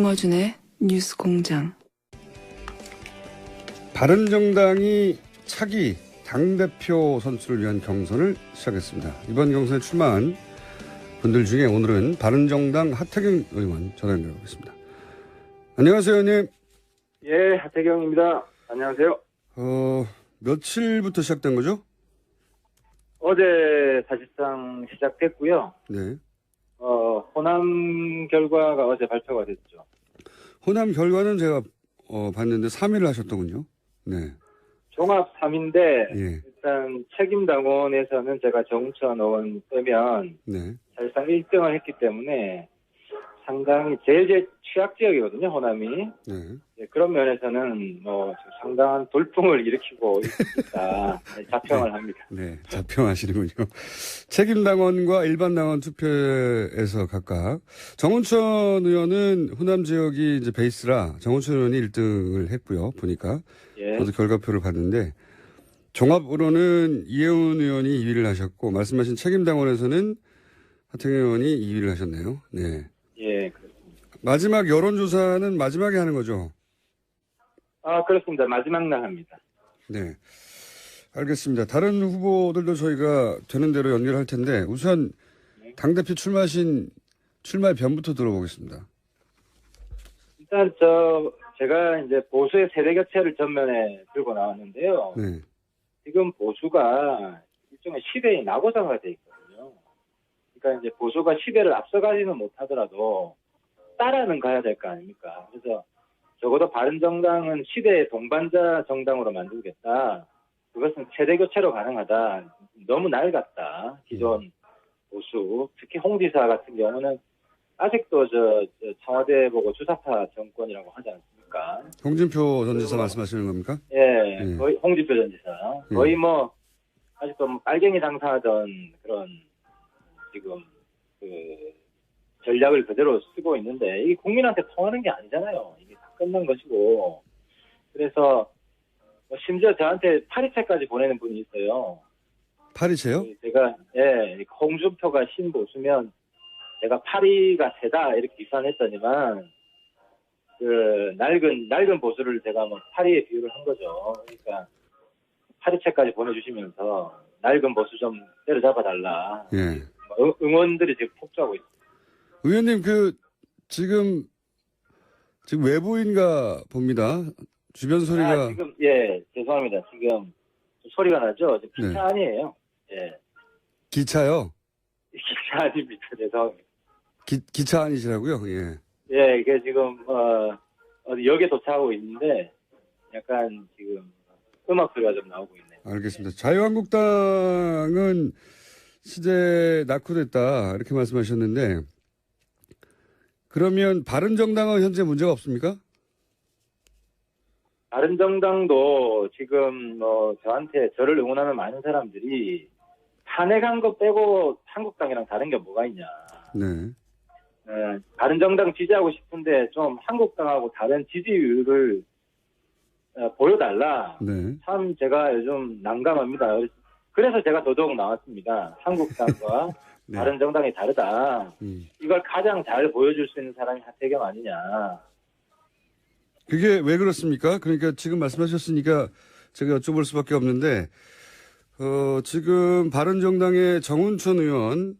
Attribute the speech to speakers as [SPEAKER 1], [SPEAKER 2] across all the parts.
[SPEAKER 1] 김어준의 뉴스 공장.
[SPEAKER 2] 바른정당이 차기 당대표 선수를 위한 경선을 시작했습니다. 이번 경선에 출마한 분들 중에 오늘은 바른정당 하태경 의원 전화 연결하겠습니다. 안녕하세요, 의원님.
[SPEAKER 3] 예, 하태경입니다. 안녕하세요.
[SPEAKER 2] 며칠부터 시작된 거죠?
[SPEAKER 3] 어제 사실상 시작됐고요.
[SPEAKER 2] 네.
[SPEAKER 3] 호남 결과가 어제 발표가 됐죠.
[SPEAKER 2] 호남 결과는 제가 봤는데 3위를 하셨더군요. 네.
[SPEAKER 3] 종합 3위인데
[SPEAKER 2] 예.
[SPEAKER 3] 일단 책임당원에서는 제가 정우천 의원 빼면
[SPEAKER 2] 네.
[SPEAKER 3] 사실상 1등을 했기 때문에 상당히 제일 취약 지역이거든요, 호남이.
[SPEAKER 2] 네.
[SPEAKER 3] 네, 그런 면에서는 상당한 돌풍을 일으키고 있다. 자평을 합니다.
[SPEAKER 2] 네, 자평하시는군요. 책임당원과 일반당원 투표에서 각각 정운천 의원은 호남 지역이 이제 베이스라 정운천 의원이 1등을 했고요. 보니까
[SPEAKER 3] 예.
[SPEAKER 2] 저도 결과표를 봤는데 종합으로는 이혜훈 의원이 2위를 하셨고 말씀하신 책임당원에서는 하태경 의원이 2위를 하셨네요. 네.
[SPEAKER 3] 예, 그렇습니다.
[SPEAKER 2] 마지막 여론조사는 마지막에 하는 거죠?
[SPEAKER 3] 그렇습니다. 마지막 날 합니다.
[SPEAKER 2] 네. 알겠습니다. 다른 후보들도 저희가 되는 대로 연결할 텐데 우선 당대표 출마하신 출마의 변부터 들어보겠습니다.
[SPEAKER 3] 일단 제가 이제 보수의 세대 교체를 전면에 들고 나왔는데요.
[SPEAKER 2] 네.
[SPEAKER 3] 지금 보수가 일종의 시대의 낙오자가 돼 있거든요. 그러니까 이제 보수가 시대를 앞서가지는 못하더라도 따라는 가야 될 거 아닙니까? 그래서 적어도 바른정당은 시대의 동반자 정당으로 만들겠다. 그것은 세대 교체로 가능하다. 너무 낡았다. 기존 보수. 특히 홍 지사 같은 경우는 아직도 청와대 보고 주사파 정권이라고 하지 않습니까?
[SPEAKER 2] 홍준표 전 지사 말씀하시는 겁니까?
[SPEAKER 3] 예, 거의 홍준표 전 지사. 거의 아직도 빨갱이 당사하던 그런 지금 전략을 그대로 쓰고 있는데 이게 국민한테 통하는 게 아니잖아요. 이게 다 끝난 것이고. 그래서 심지어 저한테 파리채까지 보내는 분이 있어요.
[SPEAKER 2] 파리채요?
[SPEAKER 3] 제가 홍준표가 신보수면 제가 파리가 세다 이렇게 비판했더니만 낡은 보수를 제가 파리에 비유를 한 거죠. 그러니까 파리채까지 보내주시면서 낡은 보수 좀 때려잡아 달라.
[SPEAKER 2] 예.
[SPEAKER 3] 응원들이 지금 폭주하고 있습니다.
[SPEAKER 2] 의원님 지금 외부인가 봅니다. 주변 소리가
[SPEAKER 3] 지금 죄송합니다. 지금 소리가 나죠. 기차
[SPEAKER 2] 네.
[SPEAKER 3] 아니에요. 예.
[SPEAKER 2] 기차요?
[SPEAKER 3] 기차 아닙니다. 죄송합니다.
[SPEAKER 2] 기차 아니시라고요? 예.
[SPEAKER 3] 예, 이게 지금 어디 역에 도착하고 있는데 약간 지금 음악 소리가 좀 나오고 있네요.
[SPEAKER 2] 알겠습니다. 자유한국당은 시대 낙후됐다 이렇게 말씀하셨는데 그러면 바른정당은 현재 문제가 없습니까?
[SPEAKER 3] 바른정당도 지금 저한테 저를 응원하는 많은 사람들이 탄핵한 거 빼고 한국당이랑 다른 게 뭐가 있냐.
[SPEAKER 2] 네.
[SPEAKER 3] 바른정당 지지하고 싶은데 좀 한국당하고 다른 지지율을 보여달라.
[SPEAKER 2] 네.
[SPEAKER 3] 참 제가 요즘 난감합니다. 그래서 제가 더더욱 나왔습니다. 한국당과
[SPEAKER 2] 네.
[SPEAKER 3] 바른정당이 다르다. 이걸 가장 잘 보여줄 수 있는 사람이 하태경 아니냐.
[SPEAKER 2] 그게 왜 그렇습니까? 그러니까 지금 말씀하셨으니까 제가 여쭤볼 수밖에 없는데 지금 바른정당의 정운천 의원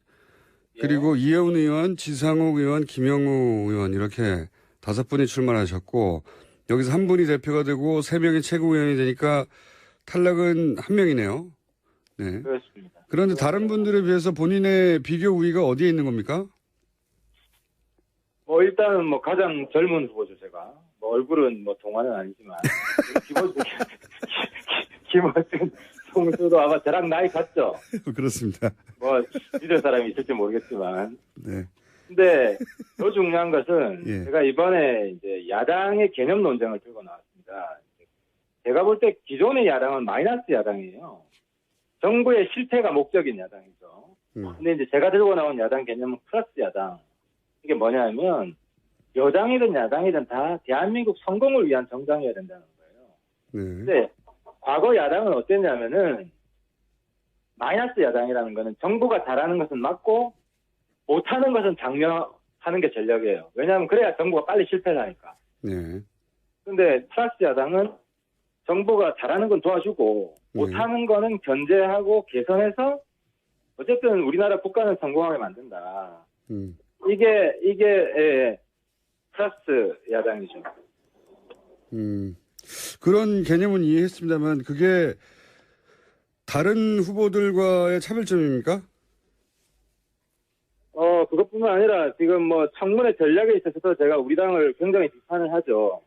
[SPEAKER 2] 그리고 이혜훈 의원, 지상욱 의원, 김영우 의원 이렇게 5분이 출마하셨고 여기서 한 분이 대표가 되고 3명이 최고위원이 되니까 탈락은 1명이네요. 네.
[SPEAKER 3] 그렇습니다.
[SPEAKER 2] 그런데 다른 분들에 비해서 본인의 비교 우위가 어디에 있는 겁니까?
[SPEAKER 3] 일단은 가장 젊은 후보죠, 제가. 얼굴은 동안은 아니지만. 김어준 총수도 아마 저랑 나이 같죠?
[SPEAKER 2] 그렇습니다.
[SPEAKER 3] 믿을 사람이 있을지 모르겠지만.
[SPEAKER 2] 네.
[SPEAKER 3] 근데 더 중요한 것은
[SPEAKER 2] 예.
[SPEAKER 3] 제가 이번에 이제 야당의 개념 논쟁을 들고 나왔습니다. 제가 볼 때 기존의 야당은 마이너스 야당이에요. 정부의 실패가 목적인 야당이죠. 근데 이제 제가 들고 나온 야당 개념은 플러스 야당. 이게 뭐냐면 여당이든 야당이든 다 대한민국 성공을 위한 정당이어야 된다는 거예요.
[SPEAKER 2] 네.
[SPEAKER 3] 근데 과거 야당은 어땠냐면은 마이너스 야당이라는 거는 정부가 잘하는 것은 맞고 못하는 것은 하는 게 전략이에요. 왜냐하면 그래야 정부가 빨리 실패를 하니까.
[SPEAKER 2] 네.
[SPEAKER 3] 근데 플러스 야당은 정부가 잘하는 건 도와주고 못하는 거는 견제하고 개선해서 어쨌든 우리나라 국가는 성공하게 만든다. 이게 플러스 야당이죠.
[SPEAKER 2] 그런 개념은 이해했습니다만 그게 다른 후보들과의 차별점입니까?
[SPEAKER 3] 그것뿐만 아니라 지금 뭐 청문회 전략에 있어서도 제가 우리 당을 굉장히 비판을 하죠.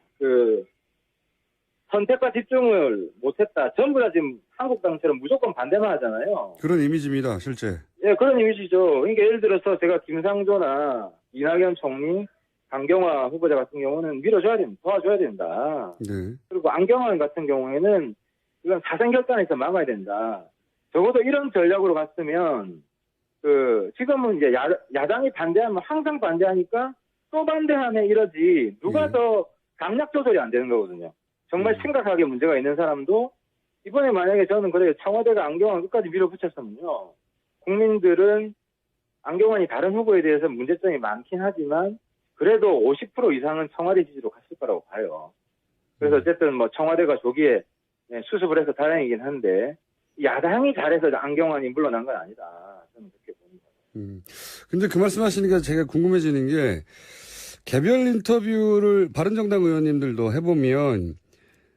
[SPEAKER 3] 선택과 집중을 못했다. 전부 다 지금 한국당처럼 무조건 반대만 하잖아요.
[SPEAKER 2] 그런 이미지입니다, 실제.
[SPEAKER 3] 예, 그런 이미지죠. 그러니까 예를 들어서 제가 김상조나 이낙연 총리, 강경화 후보자 같은 경우는 밀어줘야 됩니다. 도와줘야 된다.
[SPEAKER 2] 네.
[SPEAKER 3] 그리고 안경원 같은 경우에는 이건 사생결단에서 막아야 된다. 적어도 이런 전략으로 갔으면 지금은 이제 야당이 반대하면 항상 반대하니까 또 반대하네 이러지 누가 더 강약 조절이 안 되는 거거든요. 정말 심각하게 문제가 있는 사람도 이번에 만약에 저는 그래요. 청와대가 안경원 끝까지 밀어붙였으면요. 국민들은 안경원이 다른 후보에 대해서 문제점이 많긴 하지만 그래도 50% 이상은 청와대 지지로 갔을 거라고 봐요. 그래서 어쨌든 뭐 청와대가 조기에 수습을 해서 다행이긴 한데 야당이 잘해서 안경원이 물러난 건 아니다. 저는 그렇게 봅니다.
[SPEAKER 2] 근데 그 말씀하시니까 제가 궁금해지는 게 개별 인터뷰를 바른정당 의원님들도 해보면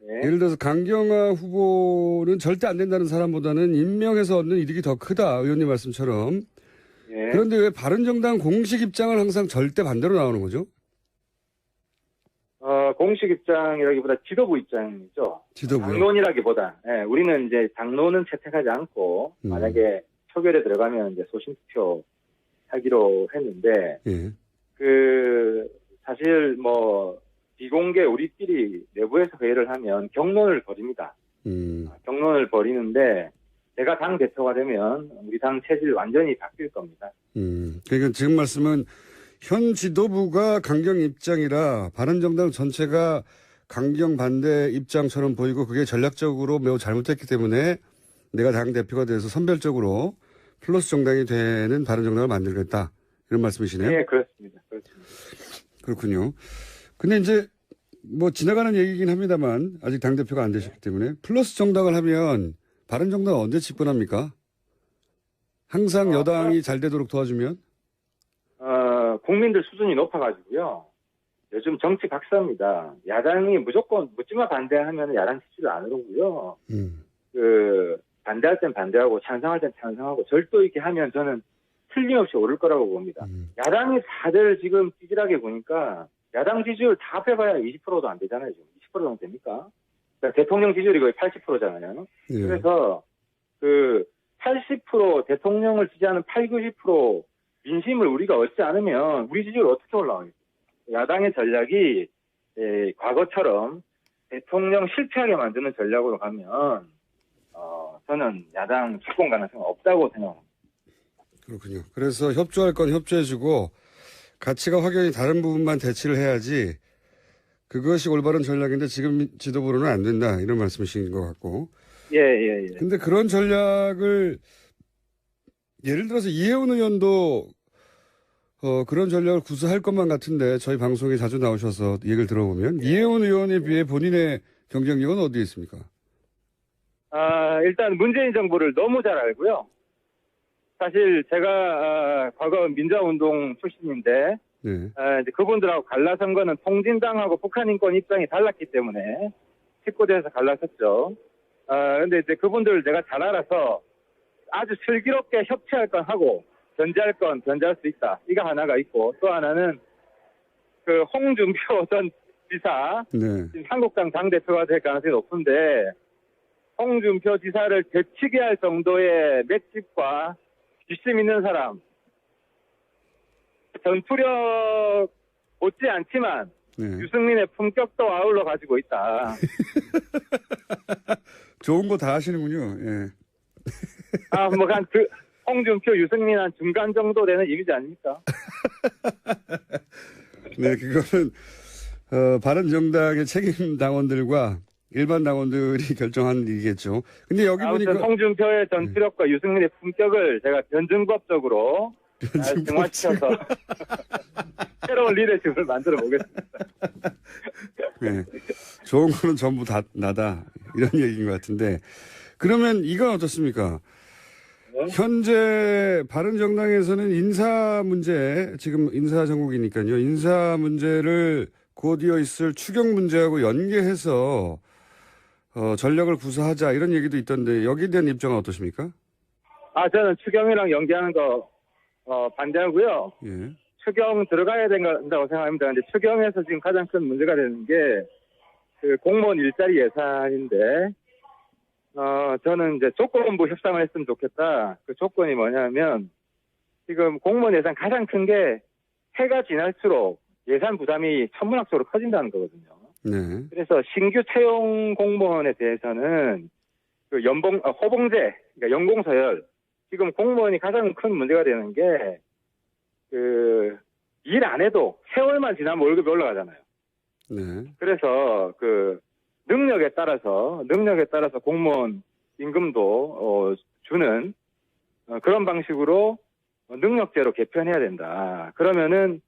[SPEAKER 3] 네.
[SPEAKER 2] 예를 들어서 강경화 후보는 절대 안 된다는 사람보다는 임명해서 얻는 이득이 더 크다. 의원님 말씀처럼.
[SPEAKER 3] 네.
[SPEAKER 2] 그런데 왜 바른정당 공식 입장을 항상 절대 반대로 나오는 거죠?
[SPEAKER 3] 공식 입장이라기보다 지도부 입장이죠.
[SPEAKER 2] 지도부요?
[SPEAKER 3] 당론이라기보다. 예, 우리는 이제 당론은 채택하지 않고 만약에 표결에 들어가면 이제 소신투표 하기로 했는데
[SPEAKER 2] 예.
[SPEAKER 3] 사실 뭐 비공개 우리끼리 내부에서 회의를 하면 경론을 벌입니다. 경론을 벌이는데 제가 당 대표가 되면 우리 당 체질 완전히 바뀔 겁니다.
[SPEAKER 2] 그러니까 지금 말씀은 현 지도부가 강경 입장이라 바른정당 전체가 강경 반대 입장처럼 보이고 그게 전략적으로 매우 잘못했기 때문에 내가 당 대표가 돼서 선별적으로 플러스 정당이 되는 바른정당을 만들겠다. 이런 말씀이시네요.
[SPEAKER 3] 네, 그렇습니다.
[SPEAKER 2] 그렇군요. 근데 이제 뭐 지나가는 얘기긴 합니다만 아직 당 대표가 안 되셨기 때문에 플러스 정당을 하면 바른정당은 언제 집권합니까? 항상 여당이 잘 되도록 도와주면?
[SPEAKER 3] 국민들 수준이 높아가지고요. 요즘 정치 각서입니다. 야당이 무조건 묻지마 반대하면 야당 지지를 안 오르고요. 반대할 땐 반대하고 찬성할 땐 찬성하고 절도 있게 하면 저는 틀림없이 오를 거라고 봅니다. 야당이 다들 지금 찌질하게 보니까 야당 지지율 다 합해봐야 20%도 안 되잖아요. 지금 20% 정도 됩니까? 그러니까 대통령 지지율이 거의 80%잖아요.
[SPEAKER 2] 예.
[SPEAKER 3] 그래서 80% 대통령을 지지하는 80-90% 민심을 우리가 얻지 않으면 우리 지지율 어떻게 올라가겠어요? 야당의 전략이 과거처럼 대통령 실패하게 만드는 전략으로 가면 저는 야당 집권 가능성은 없다고 생각합니다.
[SPEAKER 2] 그렇군요. 그래서 협조할 건 협조해주고 가치가 확연히 다른 부분만 대치를 해야지 그것이 올바른 전략인데 지금 지도부로는 안 된다. 이런 말씀이신 것 같고.
[SPEAKER 3] 예.
[SPEAKER 2] 근데 그런 전략을 예를 들어서 이해운 의원도 그런 전략을 구사할 것만 같은데 저희 방송에 자주 나오셔서 얘기를 들어보면 이해운 의원에 비해 본인의 경쟁력은 어디에 있습니까?
[SPEAKER 3] 일단 문재인 정부를 너무 잘 알고요. 사실 제가 과거 민주화운동 출신인데 이제 그분들하고 갈라선 거는 통진당하고 북한 인권 입장이 달랐기 때문에 19대에서 갈라섰죠. 근데 이제 그분들을 내가 잘 알아서 아주 슬기롭게 협치할 건 하고 견제할 건 견제할 수 있다. 이거 하나가 있고 또 하나는 홍준표 전 지사 지금 한국당 당대표가 될 가능성이 높은데 홍준표 지사를 되치게 할 정도의 맷집과 뒷심 있는 사람 전투력 못지 않지만 유승민의 품격도 아울러 가지고 있다.
[SPEAKER 2] 좋은 거 다 하시는군요. 예.
[SPEAKER 3] 홍준표, 유승민 한 중간 정도 되는 이미지 아닙니까?
[SPEAKER 2] 네, 그거는 바른정당의 책임 당원들과 일반 당원들이 결정한 일이겠죠. 근데 여기 보니까
[SPEAKER 3] 홍준표의 전투력과 유승민의 품격을 제가 변증법적으로 정화시켜서 새로운 리더십을 만들어 보겠습니다.
[SPEAKER 2] 네. 좋은 거는 전부 다 나다. 이런 얘기인 것 같은데. 그러면 이건 어떻습니까?
[SPEAKER 3] 네?
[SPEAKER 2] 현재 바른정당에서는 인사 문제, 지금 인사 정국이니까요. 인사 문제를 곧 이어 있을 추경 문제하고 연계해서 전력을 구사하자 이런 얘기도 있던데 여기에 대한 입장은 어떠십니까?
[SPEAKER 3] 저는 추경이랑 연계하는 거 반대하고요.
[SPEAKER 2] 예.
[SPEAKER 3] 추경 들어가야 된다고 생각합니다. 근데 추경에서 지금 가장 큰 문제가 되는 게 그 공무원 일자리 예산인데 저는 이제 조건부 협상을 했으면 좋겠다. 그 조건이 뭐냐면 지금 공무원 예산 가장 큰 게 해가 지날수록 예산 부담이 천문학적으로 커진다는 거거든요.
[SPEAKER 2] 네.
[SPEAKER 3] 그래서 신규 채용 공무원에 대해서는 그 호봉제, 그러니까 연공 서열. 지금 공무원이 가장 큰 문제가 되는 게 그 일 안 해도 세월만 지나면 월급이 올라가잖아요.
[SPEAKER 2] 네.
[SPEAKER 3] 그래서 그 능력에 따라서 공무원 임금도 주는 그런 방식으로 능력제로 개편해야 된다. 그러면은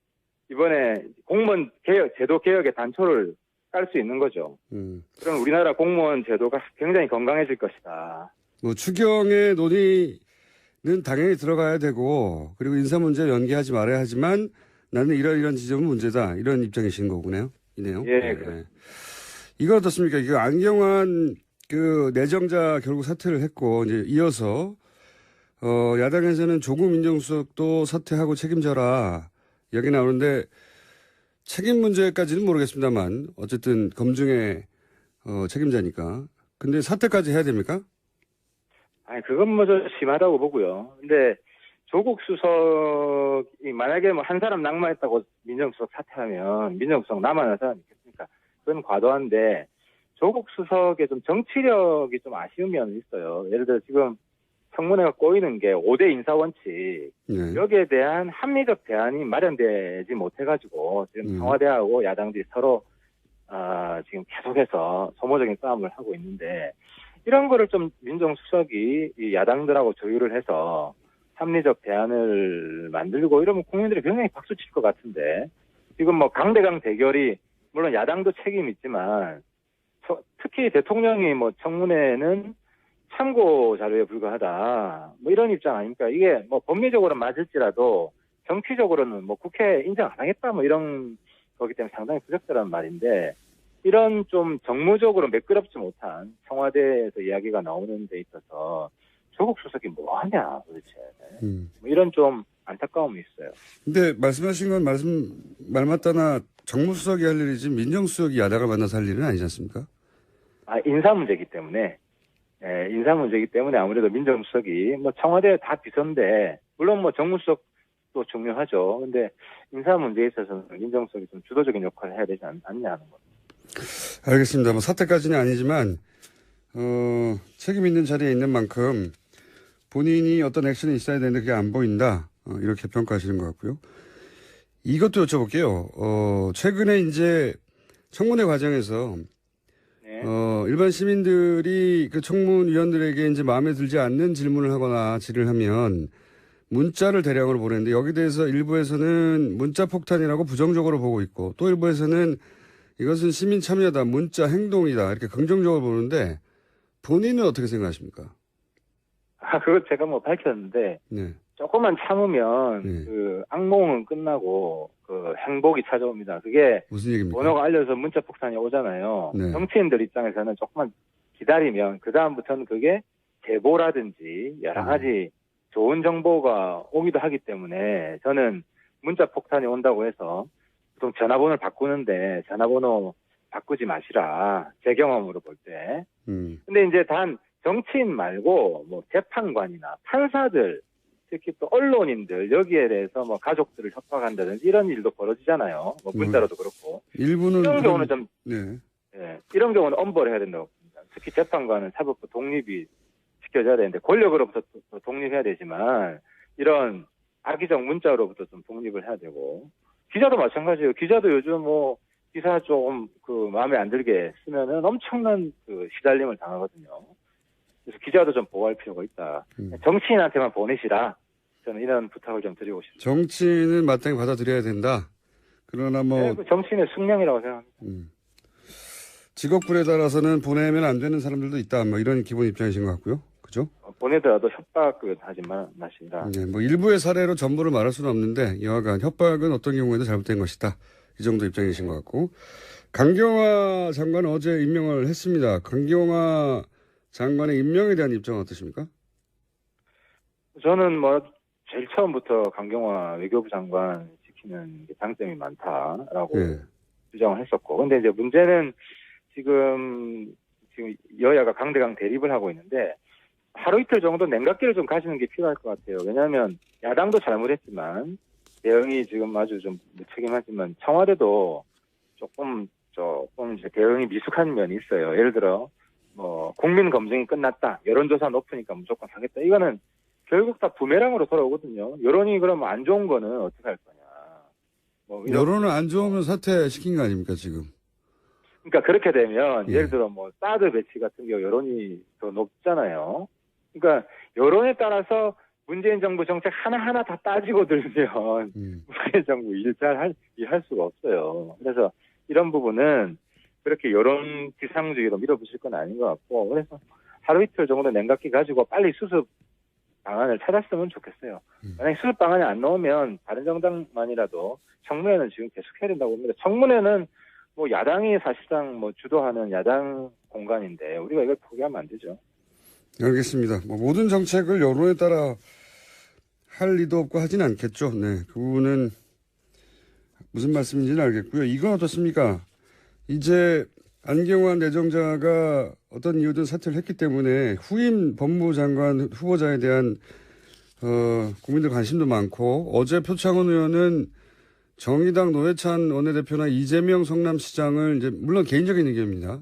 [SPEAKER 3] 이번에 공무원 개혁, 제도 개혁의 단초를 깔 수 있는 거죠. 그럼 우리나라 공무원 제도가 굉장히 건강해질 것이다.
[SPEAKER 2] 뭐 추경의 논의는 당연히 들어가야 되고 그리고 인사 문제 연계하지 말아야 하지만 나는 이런 지점은 문제다. 이런 입장이신 거군요. 이네요.
[SPEAKER 3] 예.
[SPEAKER 2] 네. 이거 어떻습니까? 이거 안경환 그 내정자 결국 사퇴를 했고 이제 이어서 야당에서는 조국 민정수석도 사퇴하고 책임져라 이야기 나오는데 책임 문제까지는 모르겠습니다만 어쨌든 검증의 책임자니까. 근데 사퇴까지 해야 됩니까?
[SPEAKER 3] 그건 뭐 좀 심하다고 보고요. 근데 조국 수석이 만약에 뭐 한 사람 낙마했다고 민정수석 사퇴하면 민정수석 남아있는 사람이 있겠습니까? 그건 과도한데 조국 수석의 좀 정치력이 좀 아쉬운 면이 있어요. 예를 들어 지금 청문회가 꼬이는 게 5대 인사 원칙.
[SPEAKER 2] 네.
[SPEAKER 3] 여기에 대한 합리적 대안이 마련되지 못해가지고 지금 청와대하고 야당들이 서로 지금 계속해서 소모적인 싸움을 하고 있는데 이런 거를 좀 민정수석이 이 야당들하고 조율을 해서 합리적 대안을 만들고 이러면 국민들이 굉장히 박수 칠 것 같은데 지금 뭐 강대강 대결이 물론 야당도 책임이 있지만 특히 대통령이 뭐 청문회는 참고 자료에 불과하다 뭐 이런 입장 아닙니까? 이게 뭐 법리적으로 맞을지라도 정치적으로는 뭐 국회 인정 안 하겠다 뭐 이런 거기 때문에 상당히 부적절한 말인데 이런 좀 정무적으로 매끄럽지 못한 청와대에서 이야기가 나오는 데 있어서 조국 수석이 뭐 하냐 도대체 뭐 이런 좀 안타까움이 있어요.
[SPEAKER 2] 근데 말씀하신 건 말 맞다나 정무수석이 할 일이지 민정수석이 야당을 만나서 할 일은 아니지 않습니까?
[SPEAKER 3] 인사 문제이기 때문에 인사 문제이기 때문에 아무래도 민정수석이 뭐 청와대 다 비서인데 물론 뭐 정무수석도 중요하죠. 근데 인사 문제에 있어서는 민정수석이 좀 주도적인 역할을 해야 되지 않냐 하는 겁니다.
[SPEAKER 2] 알겠습니다. 뭐 사태까지는 아니지만 책임 있는 자리에 있는 만큼 본인이 어떤 액션이 있어야 되는데 그게 안 보인다. 이렇게 평가하시는 것 같고요. 이것도 여쭤볼게요. 최근에 이제 청문회 과정에서
[SPEAKER 3] 네.
[SPEAKER 2] 일반 시민들이 그 청문위원들에게 이제 마음에 들지 않는 질문을 하거나 질의를 하면 문자를 대량으로 보내는데 여기 대해서 일부에서는 문자 폭탄이라고 부정적으로 보고 있고 또 일부에서는 이것은 시민 참여다, 문자 행동이다 이렇게 긍정적으로 보는데 본인은 어떻게 생각하십니까?
[SPEAKER 3] 그거 제가 뭐 밝혔는데
[SPEAKER 2] 네.
[SPEAKER 3] 조금만 참으면
[SPEAKER 2] 네.
[SPEAKER 3] 그 악몽은 끝나고 그 행복이 찾아옵니다. 그게
[SPEAKER 2] 무슨 얘기입니까?
[SPEAKER 3] 번호가 알려서 문자 폭탄이 오잖아요.
[SPEAKER 2] 네.
[SPEAKER 3] 정치인들 입장에서는 조금만 기다리면 그 다음부터는 그게 제보라든지 여러 가지 좋은 정보가 오기도 하기 때문에 저는 문자 폭탄이 온다고 해서 보통 전화번호를 바꾸는데 전화번호 바꾸지 마시라. 제 경험으로 볼 때. 근데 이제 단 정치인 말고 뭐 재판관이나 판사들 특히 또 언론인들 여기에 대해서 뭐 가족들을 협박한다든지 이런 일도 벌어지잖아요. 뭐 문자로도 그렇고.
[SPEAKER 2] 일부는
[SPEAKER 3] 이런 경우는 좀
[SPEAKER 2] 네.
[SPEAKER 3] 이런 경우는 엄벌을 해야 된다고 봅니다. 특히 재판관은 사법부 독립이 지켜져야 되는데 권력으로부터 독립해야 되지만 이런 악의적 문자로부터 좀 독립을 해야 되고 기자도 마찬가지예요. 기자도 요즘 뭐 기사 조금 그 마음에 안 들게 쓰면은 엄청난 그 시달림을 당하거든요. 그래서 기자도 좀 보호할 필요가 있다. 정치인한테만 보내시라. 저는 이런 부탁을 좀 드리고 싶습니다.
[SPEAKER 2] 정치는 마땅히 받아들여야 된다. 그러나 뭐
[SPEAKER 3] 그 정치인의 숙명이라고 생각합니다.
[SPEAKER 2] 직업군에 따라서는 보내면 안 되는 사람들도 있다. 뭐 이런 기본 입장이신 것 같고요. 그죠?
[SPEAKER 3] 보내더라도 협박을 하지 마시라.
[SPEAKER 2] 네, 뭐 일부의 사례로 전부를 말할 수는 없는데 여하간 협박은 어떤 경우에도 잘못된 것이다. 이 정도 입장이신 것 같고. 강경화 장관은 어제 임명을 했습니다. 강경화 장관의 임명에 대한 입장은 어떠십니까?
[SPEAKER 3] 저는 뭐 제일 처음부터 강경화 외교부 장관 시키는 게 장점이 많다라고
[SPEAKER 2] 예.
[SPEAKER 3] 주장을 했었고, 근데 이제 문제는 지금 여야가 강대강 대립을 하고 있는데 하루 이틀 정도 냉각기를 좀 가시는 게 필요할 것 같아요. 왜냐하면 야당도 잘못했지만 대응이 지금 아주 좀 무책임하지만 청와대도 조금 이제 대응이 미숙한 면이 있어요. 예를 들어 뭐 국민 검증이 끝났다, 여론조사 높으니까 무조건 하겠다. 이거는 결국 다 부메랑으로 돌아오거든요. 여론이 그러면 안 좋은 거는 어떻게 할 거냐. 뭐
[SPEAKER 2] 여론은 안 좋으면 사퇴시킨 거 아닙니까 지금?
[SPEAKER 3] 그러니까 그렇게 되면
[SPEAKER 2] 예.
[SPEAKER 3] 예를 들어 뭐 사드 배치 같은 경우 여론이 더 높잖아요. 그러니까 여론에 따라서 문재인 정부 정책 하나하나 다 따지고 들면 문재인 정부 일할 수가 없어요. 그래서 이런 부분은 그렇게 여론 지상주의로 밀어붙일 건 아닌 것 같고, 그래서 하루 이틀 정도 냉각기 가지고 빨리 수습 방안을 찾았으면 좋겠어요. 만약에 수습 방안이 안 나오면 다른 정당만이라도 청문회는 지금 계속 해야 된다고 봅니다. 청문회는 뭐 야당이 사실상 뭐 주도하는 야당 공간인데 우리가 이걸 포기하면 안 되죠.
[SPEAKER 2] 알겠습니다. 뭐 모든 정책을 여론에 따라 할 리도 없고 하진 않겠죠. 네, 그 부분은 무슨 말씀인지는 알겠고요. 이건 어떻습니까? 이제 안경환 내정자가 어떤 이유든 사퇴를 했기 때문에 후임 법무부 장관 후보자에 대한 국민들 관심도 많고, 어제 표창원 의원은 정의당 노회찬 원내대표나 이재명 성남시장을 이제 물론 개인적인 의견입니다.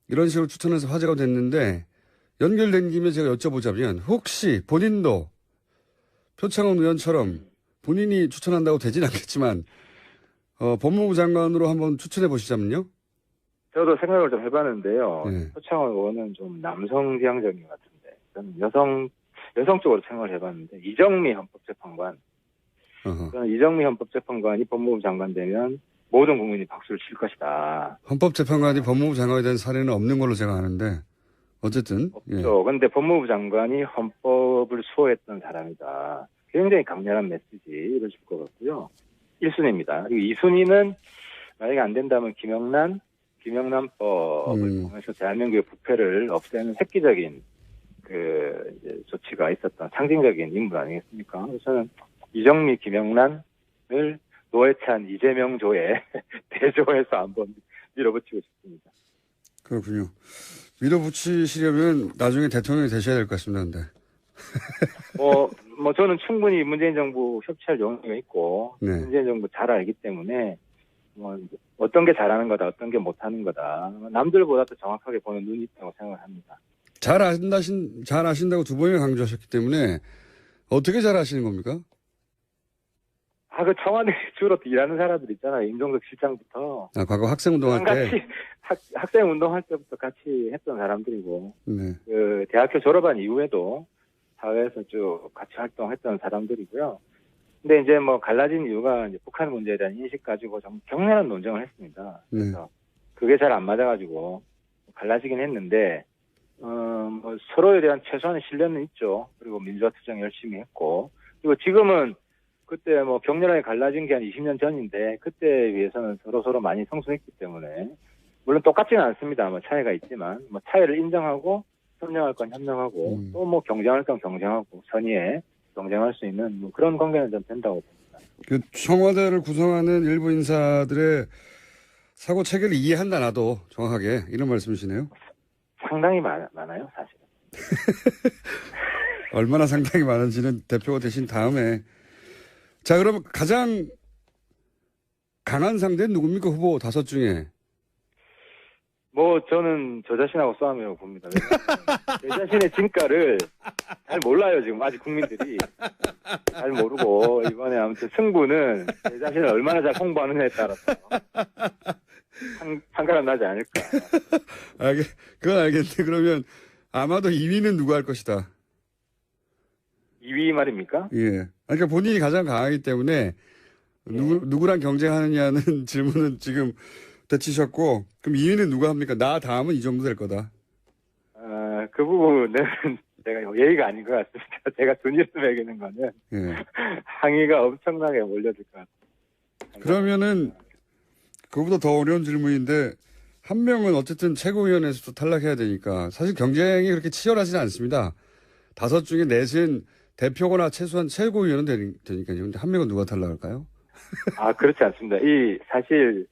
[SPEAKER 2] 이런 식으로 추천해서 화제가 됐는데, 연결된 김에 제가 여쭤보자면 혹시 본인도 표창원 의원처럼 본인이 추천한다고 되진 않겠지만 법무부 장관으로 한번 추천해 보시자면요.
[SPEAKER 3] 저도 생각을 좀 해봤는데요.
[SPEAKER 2] 네.
[SPEAKER 3] 표창원 의원은 좀 남성 지향적인 것 같은데 저는 여성 쪽으로 생각을 해봤는데 이정미 헌법재판관. 저는 이정미 헌법재판관이 법무부 장관 되면 모든 국민이 박수를 칠 것이다.
[SPEAKER 2] 헌법재판관이 법무부 장관이 된 사례는 없는 걸로 제가 아는데 어쨌든.
[SPEAKER 3] 없죠. 그런데 법무부 장관이 헌법을 수호했던 사람이다. 굉장히 강렬한 메시지를 줄 것 같고요. 1순위입니다. 그리고 2순위는 만약에 안 된다면 김영란법을 통해서 대한민국의 부패를 없애는 획기적인 이제 조치가 있었던 상징적인 인물 아니겠습니까? 그래서 저는 이정미, 김영란을 노회찬, 이재명 조에 대조해서 한번 밀어붙이고 싶습니다.
[SPEAKER 2] 그렇군요. 밀어붙이시려면 나중에 대통령이 되셔야 될 것 같습니다. 근데.
[SPEAKER 3] 뭐 저는 충분히 문재인 정부 협치할 용의가 있고
[SPEAKER 2] 네.
[SPEAKER 3] 문재인 정부 잘 알기 때문에 뭐 어떤 게 잘하는 거다, 어떤 게 못하는 거다. 남들보다 더 정확하게 보는 눈이 있다고 생각을 합니다.
[SPEAKER 2] 잘 아신다고 두 번이나 강조하셨기 때문에 어떻게 잘 아시는 겁니까?
[SPEAKER 3] 그 청와대 주로 일하는 사람들 있잖아요. 임종석 실장부터.
[SPEAKER 2] 과거 학생운동할 때.
[SPEAKER 3] 같이 학생 운동할 때부터 같이 했던 사람들이고.
[SPEAKER 2] 네.
[SPEAKER 3] 대학교 졸업한 이후에도 사회에서 쭉 같이 활동했던 사람들이고요. 근데 이제 뭐 갈라진 이유가 이제 북한 문제에 대한 인식 가지고 좀 격렬한 논쟁을 했습니다. 그래서 그게 잘 안 맞아가지고 갈라지긴 했는데, 뭐 서로에 대한 최소한의 신뢰는 있죠. 그리고 민주화 투쟁 열심히 했고. 그리고 지금은 그때 뭐 격렬하게 갈라진 게 한 20년 전인데 그때에 비해서는 서로 많이 성숙했기 때문에 물론 똑같지는 않습니다. 뭐 차이가 있지만 뭐 차이를 인정하고 협력할 건 협력하고 또 뭐 경쟁할 건 경쟁하고 선의에 경쟁할 수 있는 뭐 그런 관계는 좀 된다고 봅니다.
[SPEAKER 2] 그 청와대를 구성하는 일부 인사들의 사고 체계를 이해한다 나도 정확하게 이런 말씀이시네요.
[SPEAKER 3] 상당히 많아요 사실은.
[SPEAKER 2] 얼마나 상당히 많은지는 대표가 되신 다음에. 자, 그럼 가장 강한 상대는 누굽니까? 후보 5 중에.
[SPEAKER 3] 뭐 저는 저 자신하고 싸움이라고 봅니다. 제 자신의 진가를 잘 몰라요. 지금 아직 국민들이 잘 모르고 이번에 아무튼 승부는 제 자신을 얼마나 잘 홍보하느냐에 따라서 판가름 나지 않을까.
[SPEAKER 2] 그건 알겠는데 그러면 아마도 2위는 누가 할 것이다.
[SPEAKER 3] 2위 말입니까?
[SPEAKER 2] 예. 그러니까 본인이 가장 강하기 때문에 누구랑 경쟁하느냐는 질문은 지금 되치셨고, 그럼 2위는 누가 합니까? 나 다음은 이 정도 될 거다.
[SPEAKER 3] 그 부분은 제가 예의가 아닌 것 같습니다. 제가 순위를 매기는 거는
[SPEAKER 2] 예.
[SPEAKER 3] 항의가 엄청나게 몰려들 것 같습니다.
[SPEAKER 2] 그러면은 그거보다 더 어려운 질문인데, 한 명은 어쨌든 최고위원회에서도 탈락해야 되니까 사실 경쟁이 그렇게 치열하지는 않습니다. 5 중에 4은 대표거나 최소한 최고위원은 되니까요. 근데 한 명은 누가 탈락할까요?
[SPEAKER 3] 그렇지 않습니다. 사실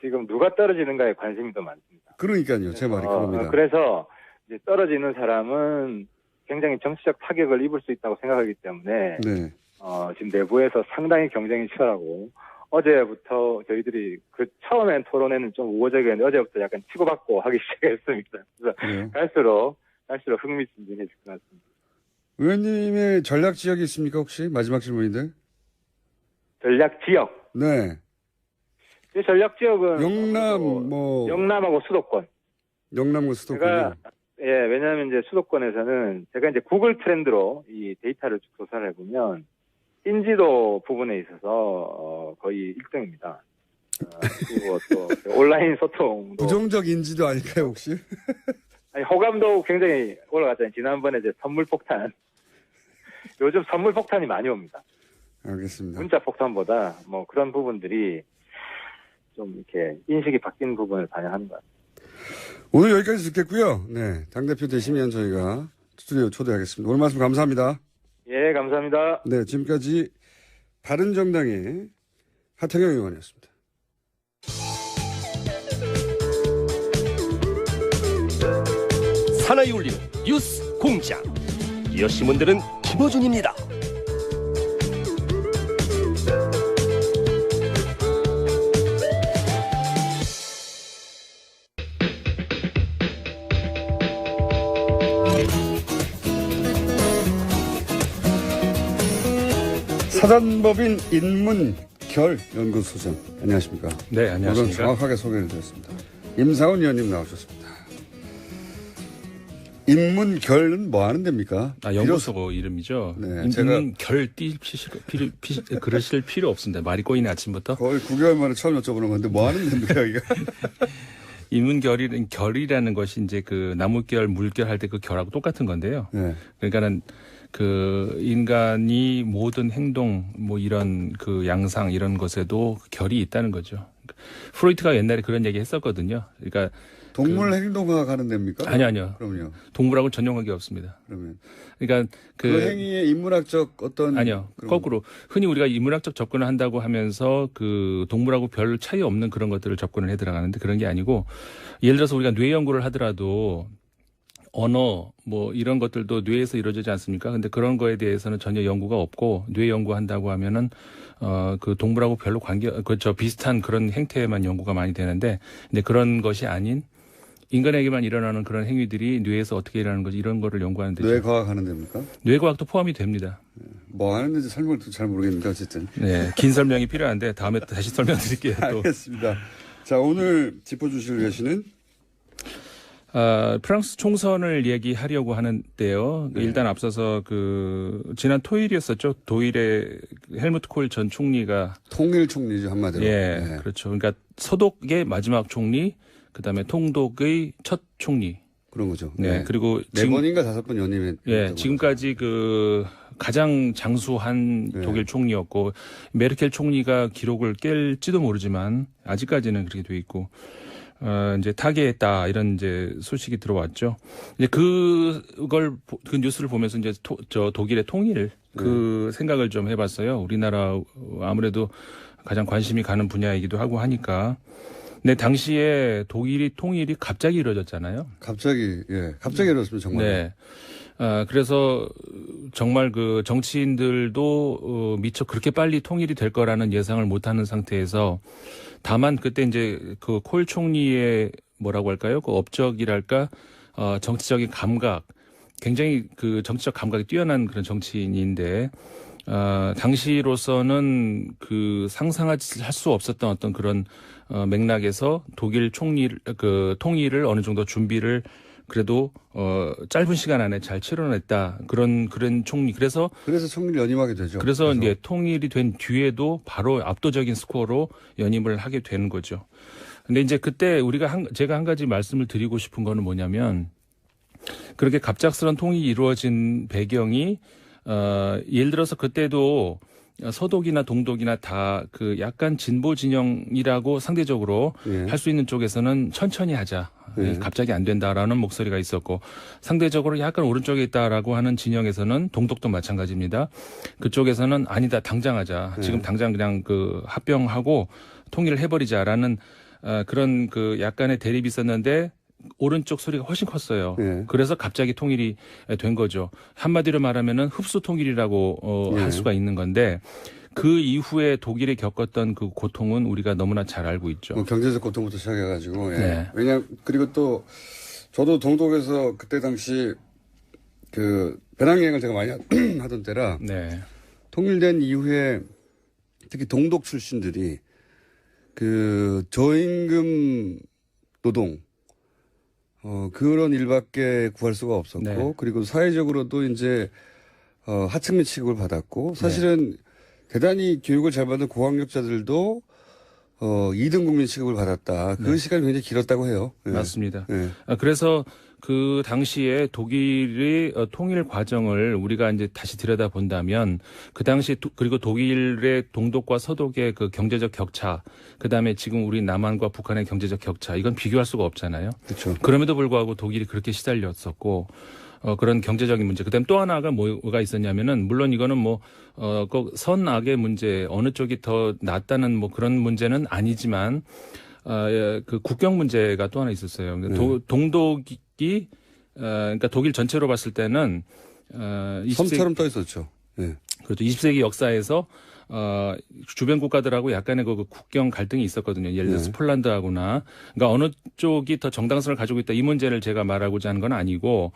[SPEAKER 3] 지금 누가 떨어지는가에 관심이 더 많습니다.
[SPEAKER 2] 그러니까요. 제 말이 그겁니다.
[SPEAKER 3] 그래서 이제 떨어지는 사람은 굉장히 정치적 타격을 입을 수 있다고 생각하기 때문에
[SPEAKER 2] 네.
[SPEAKER 3] 지금 내부에서 상당히 경쟁이 치열하고, 어제부터 저희들이 처음엔 토론회는 좀 우호적이었는데 어제부터 약간 치고받고 하기 시작했습니다. 그래서
[SPEAKER 2] 그래요?
[SPEAKER 3] 갈수록 흥미진진해질 것 같습니다.
[SPEAKER 2] 의원님의 전략 지역이 있습니까, 혹시? 마지막 질문인데.
[SPEAKER 3] 전략 지역.
[SPEAKER 2] 네.
[SPEAKER 3] 제 전략 지역은
[SPEAKER 2] 영남하고
[SPEAKER 3] 수도권.
[SPEAKER 2] 영남과 수도권이요.
[SPEAKER 3] 왜냐하면 이제 수도권에서는 제가 이제 구글 트렌드로 이 데이터를 쭉 조사를 해보면 인지도 부분에 있어서 거의 1등입니다. 그리고 또 온라인 소통도
[SPEAKER 2] 부정적 인지도 아닐까요, 혹시?
[SPEAKER 3] 호감도 굉장히 올라갔잖아요. 지난번에 이제 선물 폭탄. 요즘 선물 폭탄이 많이 옵니다.
[SPEAKER 2] 알겠습니다.
[SPEAKER 3] 문자 폭탄보다 뭐 그런 부분들이 좀 이렇게 인식이 바뀐 부분을 반영하는 것 같습니다.
[SPEAKER 2] 오늘 여기까지 듣겠고요. 네. 당대표 되시면 저희가 스튜디오 초대하겠습니다. 오늘 말씀 감사합니다.
[SPEAKER 3] 예, 감사합니다.
[SPEAKER 2] 네. 지금까지 바른정당의 하태경 의원이었습니다.
[SPEAKER 4] 사나이 울리는 뉴스 공장. 이어 신문들은 김어준입니다.
[SPEAKER 2] 사단법인 인문결 연구소장. 안녕하십니까?
[SPEAKER 5] 네, 안녕하십니까?
[SPEAKER 2] 오늘 정확하게 소개를 드렸습니다. 임상훈 의원님 나오셨습니다. 인문결은 뭐 하는 데입니까?
[SPEAKER 5] 연구소 이름이죠.
[SPEAKER 2] 네,
[SPEAKER 5] 인문결 그러실 필요 없습니다. 말이 꼬이네 아침부터.
[SPEAKER 2] 거의 9개월 만에 처음 여쭤보는 건데 뭐 하는 데입니까, 여기가?
[SPEAKER 5] 결이라는 것이 이제 그 나무결, 물결 할 때 그 결하고 똑같은 건데요.
[SPEAKER 2] 네.
[SPEAKER 5] 그러니까는 그 인간이 모든 행동, 뭐 이런 그 양상 이런 것에도 결이 있다는 거죠. 프로이트가 옛날에 그런 얘기 했었거든요. 그러니까
[SPEAKER 2] 동물 행동학 하는 데입니까?
[SPEAKER 5] 아니요.
[SPEAKER 2] 그럼요.
[SPEAKER 5] 동물하고는 전혀 관계 없습니다.
[SPEAKER 2] 그러면.
[SPEAKER 5] 그러니까
[SPEAKER 2] 그 행위의 인문학적 어떤.
[SPEAKER 5] 아니요. 거꾸로. 흔히 우리가 인문학적 접근을 한다고 하면서 그 동물하고 별 차이 없는 그런 것들을 접근을 해 들어가는데 그런 게 아니고, 예를 들어서 우리가 뇌 연구를 하더라도 언어 뭐 이런 것들도 뇌에서 이루어지지 않습니까? 근데 그런 거에 대해서는 전혀 연구가 없고, 뇌 연구한다고 하면은 그 동물하고 별로 비슷한 그런 행태에만 연구가 많이 되는데, 근데 그런 것이 아닌 인간에게만 일어나는 그런 행위들이 뇌에서 어떻게 일어나는 거지, 이런 거를 연구하는 데죠.
[SPEAKER 2] 뇌과학 하는 데입니까?
[SPEAKER 5] 뇌과학도 포함이 됩니다.
[SPEAKER 2] 뭐 하는지 설명을 잘 모르겠는데 어쨌든.
[SPEAKER 5] 네, 긴 설명이 필요한데 다음에 다시 설명드릴게요. 또.
[SPEAKER 2] 알겠습니다. 자, 오늘 짚어주실 것은
[SPEAKER 5] 프랑스 총선을 얘기하려고 하는데요.
[SPEAKER 2] 네.
[SPEAKER 5] 일단 앞서서 지난 토요일이었었죠. 토요일에 헬무트 콜 전 총리가
[SPEAKER 2] 통일 총리죠, 한마디로.
[SPEAKER 5] 예,
[SPEAKER 2] 네.
[SPEAKER 5] 그렇죠. 그러니까 서독의 마지막 총리, 그다음에 통독의 첫 총리.
[SPEAKER 2] 그런 거죠.
[SPEAKER 5] 네, 그리고
[SPEAKER 2] 4번인가 5번 연임했.
[SPEAKER 5] 지금까지 가장 장수한
[SPEAKER 2] 네.
[SPEAKER 5] 독일 총리였고, 메르켈 총리가 기록을 깰지도 모르지만 아직까지는 그렇게 돼 있고, 이제 타계했다 이런 이제 소식이 들어왔죠. 이제 그 뉴스를 보면서 이제 독일의 통일 생각을 좀 해봤어요. 우리나라 아무래도 가장 관심이 가는 분야이기도 하고 하니까. 근데 당시에 독일이 통일이 갑자기 이루어졌잖아요.
[SPEAKER 2] 갑자기 이루어졌습니다, 정말.
[SPEAKER 5] 네. 그래서 정말 그 정치인들도 미처 그렇게 빨리 통일이 될 거라는 예상을 못하는 상태에서, 다만 그때 이제 그 콜 총리의 뭐라고 할까요? 그 업적이랄까, 정치적인 감각, 굉장히 그 정치적 감각이 뛰어난 그런 정치인인데, 당시로서는 그 상상할 수 없었던 어떤 그런 맥락에서 독일 통일을 어느 정도 준비를 그래도 짧은 시간 안에 잘 치러냈다. 그런 총리. 그래서
[SPEAKER 2] 총리를 연임하게 되죠.
[SPEAKER 5] 그래서 이제 통일이 된 뒤에도 바로 압도적인 스코어로 연임을 하게 되는 거죠. 근데 이제 그때 제가 한 가지 말씀을 드리고 싶은 거는 뭐냐면 그렇게 갑작스런 통일이 이루어진 배경이 예를 들어서 그때도 서독이나 동독이나 다 그 약간 진보 진영이라고 상대적으로
[SPEAKER 2] 예.
[SPEAKER 5] 할 수 있는 쪽에서는 천천히 하자.
[SPEAKER 2] 예.
[SPEAKER 5] 갑자기 안 된다라는 목소리가 있었고 상대적으로 약간 오른쪽에 있다라고 하는 진영에서는 동독도 마찬가지입니다. 그쪽에서는 아니다 당장 하자. 지금 당장 그냥 그 합병하고 통일을 해버리자라는 그런 그 약간의 대립이 있었는데 오른쪽 소리가 훨씬 컸어요.
[SPEAKER 2] 예.
[SPEAKER 5] 그래서 갑자기 통일이 된 거죠. 한마디로 말하면은 흡수 통일이라고
[SPEAKER 2] 예.
[SPEAKER 5] 할 수가 있는 건데 그 이후에 독일이 겪었던 그 고통은 우리가 너무나 잘 알고 있죠.
[SPEAKER 2] 경제적 고통부터 시작해가지고. 예.
[SPEAKER 5] 네.
[SPEAKER 2] 그리고 또 저도 동독에서 그때 당시 그 배낭여행을 제가 많이 하던 때라
[SPEAKER 5] 네.
[SPEAKER 2] 통일된 이후에 특히 동독 출신들이 그 저임금 노동 그런 일밖에 구할 수가 없었고
[SPEAKER 5] 네.
[SPEAKER 2] 그리고 사회적으로도 이제 하층민 취급을 받았고 사실은 대단히 교육을 잘 받은 고학력자들도 2등 국민 취급을 받았다. 그 시간이 굉장히 길었다고 해요. 예.
[SPEAKER 5] 맞습니다.
[SPEAKER 2] 예.
[SPEAKER 5] 그래서 그 당시에 독일의 통일 과정을 우리가 이제 다시 들여다 본다면 그 당시 그리고 독일의 동독과 서독의 그 경제적 격차, 그 다음에 지금 우리 남한과 북한의 경제적 격차, 이건 비교할 수가 없잖아요.
[SPEAKER 2] 그렇죠.
[SPEAKER 5] 그럼에도 불구하고 독일이 그렇게 시달렸었고 그런 경제적인 문제. 그다음 또 하나가 뭐가 있었냐면은 물론 이거는 꼭 선악의 문제 어느 쪽이 더 낫다는 뭐 그런 문제는 아니지만 그 국경 문제가 또 하나 있었어요. 동독이 그러니까 독일 전체로 봤을 때는 20세기,
[SPEAKER 2] 섬처럼 떠 있었죠. 예.
[SPEAKER 5] 그렇죠. 20세기 역사에서 주변 국가들하고 약간의 그 국경 갈등이 있었거든요. 예를 들어서 폴란드하고나 그러니까 어느 쪽이 더 정당성을 가지고 있다 이 문제를 제가 말하고자 하는 건 아니고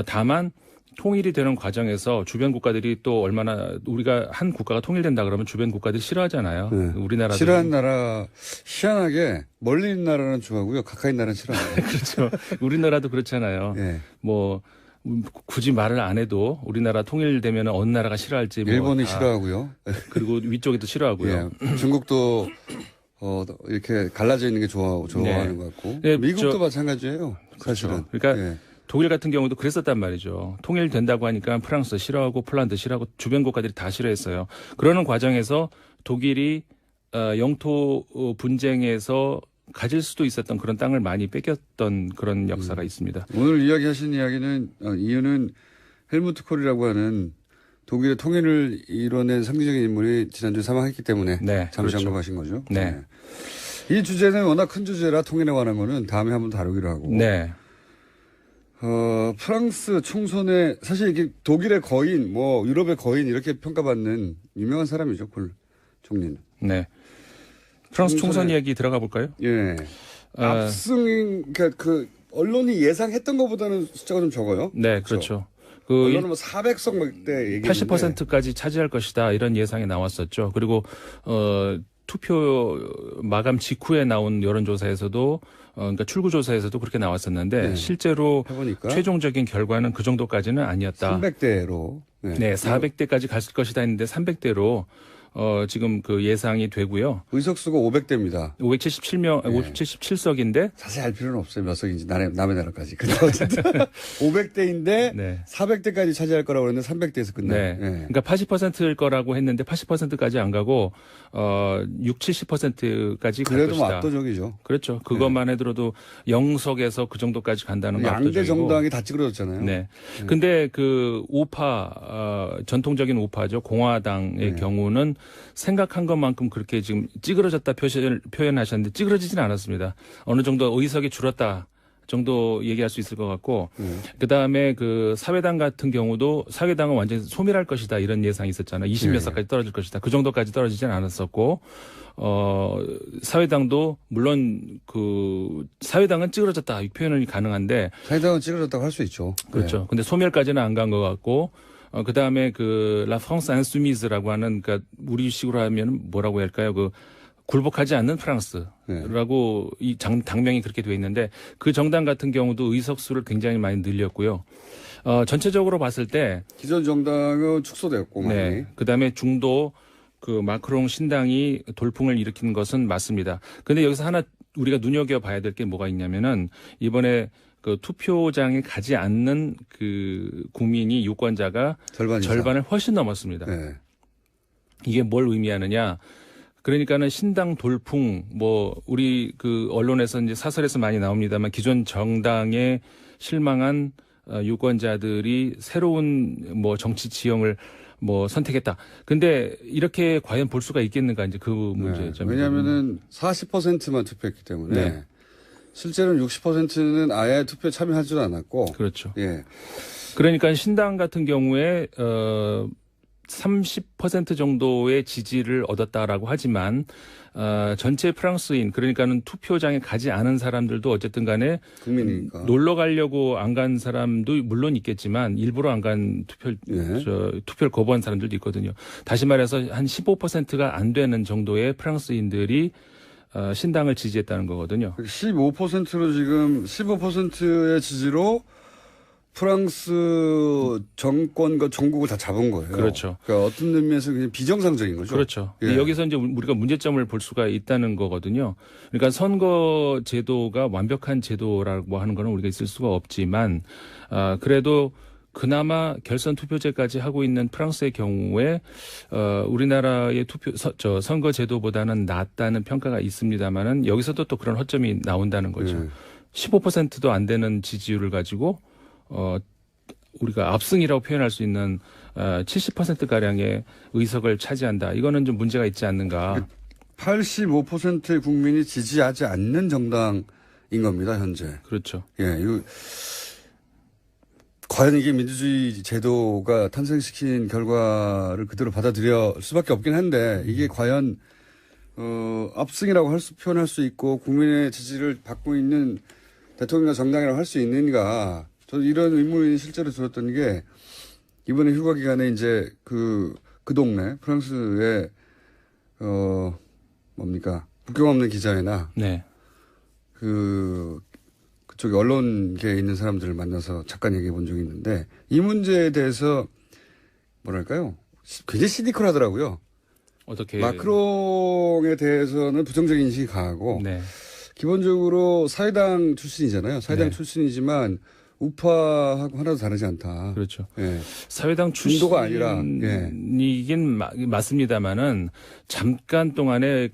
[SPEAKER 5] 다만 통일이 되는 과정에서 주변 국가들이 또 얼마나 우리가 한 국가가 통일된다 그러면 주변 국가들이 싫어하잖아요.
[SPEAKER 2] 네.
[SPEAKER 5] 우리나라도
[SPEAKER 2] 싫어하는 나라 희한하게 멀리 있는 나라는 좋아하고요. 가까이 있는 나라는 싫어합니다.
[SPEAKER 5] 그렇죠. 우리나라도 그렇잖아요.
[SPEAKER 2] 예.
[SPEAKER 5] 뭐 굳이 말을 안 해도 우리나라 통일되면 어느 나라가 싫어할지
[SPEAKER 2] 일본이
[SPEAKER 5] 다
[SPEAKER 2] 싫어하고요.
[SPEAKER 5] 그리고 위쪽에도 싫어하고요.
[SPEAKER 2] 예. 중국도 이렇게 갈라져 있는 게 좋아하는 것 같고
[SPEAKER 5] 네,
[SPEAKER 2] 미국도 마찬가지예요. 사실은.
[SPEAKER 5] 그렇죠. 그러니까
[SPEAKER 2] 예.
[SPEAKER 5] 독일 같은 경우도 그랬었단 말이죠. 통일된다고 하니까 프랑스 싫어하고 폴란드 싫어하고 주변 국가들이 다 싫어했어요. 그러는 과정에서 독일이 영토 분쟁에서 가질 수도 있었던 그런 땅을 많이 뺏겼던 그런 역사가 있습니다.
[SPEAKER 2] 오늘 이야기하신 이유는 헬무트 콜이라고 하는 독일의 통일을 이뤄낸 상징적인 인물이 지난주에 사망했기 때문에
[SPEAKER 5] 네,
[SPEAKER 2] 잠시
[SPEAKER 5] 그렇죠.
[SPEAKER 2] 언급하신 거죠.
[SPEAKER 5] 네.
[SPEAKER 2] 이 주제는 워낙 큰 주제라 통일에 관한 거는 다음에 한번 다루기로 하고.
[SPEAKER 5] 네.
[SPEAKER 2] 프랑스 총선에 사실 이게 독일의 거인, 유럽의 거인 이렇게 평가받는 유명한 사람이죠, 콜 총리는.
[SPEAKER 5] 네. 프랑스 총선 이야기 들어가 볼까요?
[SPEAKER 2] 예. 그러니까 그 언론이 예상했던 것보다는 숫자가 좀 적어요.
[SPEAKER 5] 네, 그렇죠. 그
[SPEAKER 2] 언론은 400석 막대 얘기했는데
[SPEAKER 5] 80%까지 차지할 것이다 이런 예상이 나왔었죠. 그리고 투표 마감 직후에 나온 여론조사에서도 그러니까 출구조사에서도 그렇게 나왔었는데
[SPEAKER 2] 네.
[SPEAKER 5] 실제로
[SPEAKER 2] 해보니까
[SPEAKER 5] 최종적인 결과는 그 정도까지는 아니었다.
[SPEAKER 2] 300대로.
[SPEAKER 5] 네, 400대까지 갔을 것이다 했는데 300대로 지금 그 예상이 되고요.
[SPEAKER 2] 의석수가 500대입니다.
[SPEAKER 5] 577명,
[SPEAKER 2] 네.
[SPEAKER 5] 577석인데
[SPEAKER 2] 자세히 알 필요는 없어요. 몇 석인지 남의 나라까지. 근데 어쨌든 500대인데
[SPEAKER 5] 네.
[SPEAKER 2] 400대까지 차지할 거라고 그랬는데 300대에서 끝나요.
[SPEAKER 5] 네. 그러니까 80%일 거라고 했는데 80%까지 안 가고 6, 70%까지 갈
[SPEAKER 2] 그래도 뭐
[SPEAKER 5] 것이다.
[SPEAKER 2] 압도적이죠.
[SPEAKER 5] 그렇죠. 그것만 해더라도 0석에서 그 정도까지 간다는 건
[SPEAKER 2] 양대
[SPEAKER 5] 압도적이고.
[SPEAKER 2] 정당이 다 찌그러졌잖아요.
[SPEAKER 5] 네. 근데 그 우파 전통적인 우파죠. 공화당의 경우는 생각한 것만큼 그렇게 지금 찌그러졌다 표현하셨는데 찌그러지진 않았습니다. 어느 정도 의석이 줄었다 정도 얘기할 수 있을 것 같고 그다음에 그 사회당 같은 경우도 사회당은 완전히 소멸할 것이다 이런 예상이 있었잖아요. 20몇 석까지 떨어질 것이다. 그 정도까지 떨어지진 않았었고 사회당도 물론 그 사회당은 찌그러졌다 이 표현이 가능한데
[SPEAKER 2] 사회당은 찌그러졌다고 할 수 있죠.
[SPEAKER 5] 그렇죠. 근데 소멸까지는 안 간 것 같고 그다음에 그 라 프랑스 인수미즈라고 하는 그러니까 우리식으로 하면 뭐라고 할까요? 그 굴복하지 않는 프랑스라고 이 당명이 그렇게 되어 있는데 그 정당 같은 경우도 의석수를 굉장히 많이 늘렸고요. 전체적으로 봤을 때
[SPEAKER 2] 기존 정당은 축소되었고 많이.
[SPEAKER 5] 네. 그다음에 중도 그 마크롱 신당이 돌풍을 일으키는 것은 맞습니다. 근데 여기서 하나 우리가 눈여겨봐야 될 게 뭐가 있냐면은 이번에 그 투표장에 가지 않는 그 국민이 유권자가 절반을 훨씬 넘었습니다.
[SPEAKER 2] 네.
[SPEAKER 5] 이게 뭘 의미하느냐? 그러니까는 신당 돌풍 뭐 우리 그 언론에서 이제 사설에서 많이 나옵니다만 기존 정당에 실망한 유권자들이 새로운 뭐 정치 지형을 뭐 선택했다. 근데 이렇게 과연 볼 수가 있겠는가 이제 그 문제죠.
[SPEAKER 2] 네. 왜냐하면은 40%만 투표했기 때문에
[SPEAKER 5] 네.
[SPEAKER 2] 실제로는 60%는 아예 투표에 참여하지도 않았고.
[SPEAKER 5] 그렇죠.
[SPEAKER 2] 예.
[SPEAKER 5] 그러니까 신당 같은 경우에 30% 정도의 지지를 얻었다라고 하지만 전체 프랑스인 그러니까는 투표장에 가지 않은 사람들도 어쨌든 간에
[SPEAKER 2] 국민이니까.
[SPEAKER 5] 놀러 가려고 안 간 사람도 물론 있겠지만 일부러 안 간 투표를 거부한 사람들도 있거든요. 다시 말해서 한 15%가 안 되는 정도의 프랑스인들이 신당을 지지했다는 거거든요.
[SPEAKER 2] 15%로 지금 15%의 지지로 프랑스 정권과 정국을 다 잡은 거예요.
[SPEAKER 5] 그렇죠.
[SPEAKER 2] 그러니까 어떤 의미에서 그냥 비정상적인 거죠.
[SPEAKER 5] 그렇죠.
[SPEAKER 2] 예.
[SPEAKER 5] 여기서 이제 우리가 문제점을 볼 수가 있다는 거거든요. 그러니까 선거 제도가 완벽한 제도라고 하는 거는 우리가 있을 수가 없지만, 그래도 그나마 결선 투표제까지 하고 있는 프랑스의 경우에 우리나라의 선거 제도보다는 낫다는 평가가 있습니다만은 여기서도 또 그런 허점이 나온다는 거죠.
[SPEAKER 2] 예.
[SPEAKER 5] 15%도 안 되는 지지율을 가지고 우리가 압승이라고 표현할 수 있는 70%가량의 의석을 차지한다. 이거는 좀 문제가 있지 않는가.
[SPEAKER 2] 85%의 국민이 지지하지 않는 정당인 겁니다, 현재.
[SPEAKER 5] 그렇죠.
[SPEAKER 2] 예, 과연 이게 민주주의 제도가 탄생시킨 결과를 그대로 받아들일 수밖에 없긴 한데 이게 과연 압승이라고 표현할 수 있고 국민의 지지를 받고 있는 대통령과 정당이라고 할 수 있는가. 저는 이런 의문이 실제로 들었던 게 이번에 휴가 기간에 이제 그 동네 프랑스의 국경 없는 기자회나
[SPEAKER 5] 네.
[SPEAKER 2] 그쪽에 언론계에 있는 사람들을 만나서 잠깐 얘기해 본 적이 있는데 이 문제에 대해서 뭐랄까요? 굉장히 시니컬하더라고요.
[SPEAKER 5] 어떻게
[SPEAKER 2] 마크롱에 대해서는 부정적인 인식이 강하고
[SPEAKER 5] 네.
[SPEAKER 2] 기본적으로 사회당 출신이잖아요. 사회당
[SPEAKER 5] 네.
[SPEAKER 2] 출신이지만 우파하고 하나도 다르지 않다.
[SPEAKER 5] 그렇죠.
[SPEAKER 2] 예.
[SPEAKER 5] 사회당
[SPEAKER 2] 중도가 아니라,
[SPEAKER 5] 출신이긴 맞습니다만은 잠깐 동안에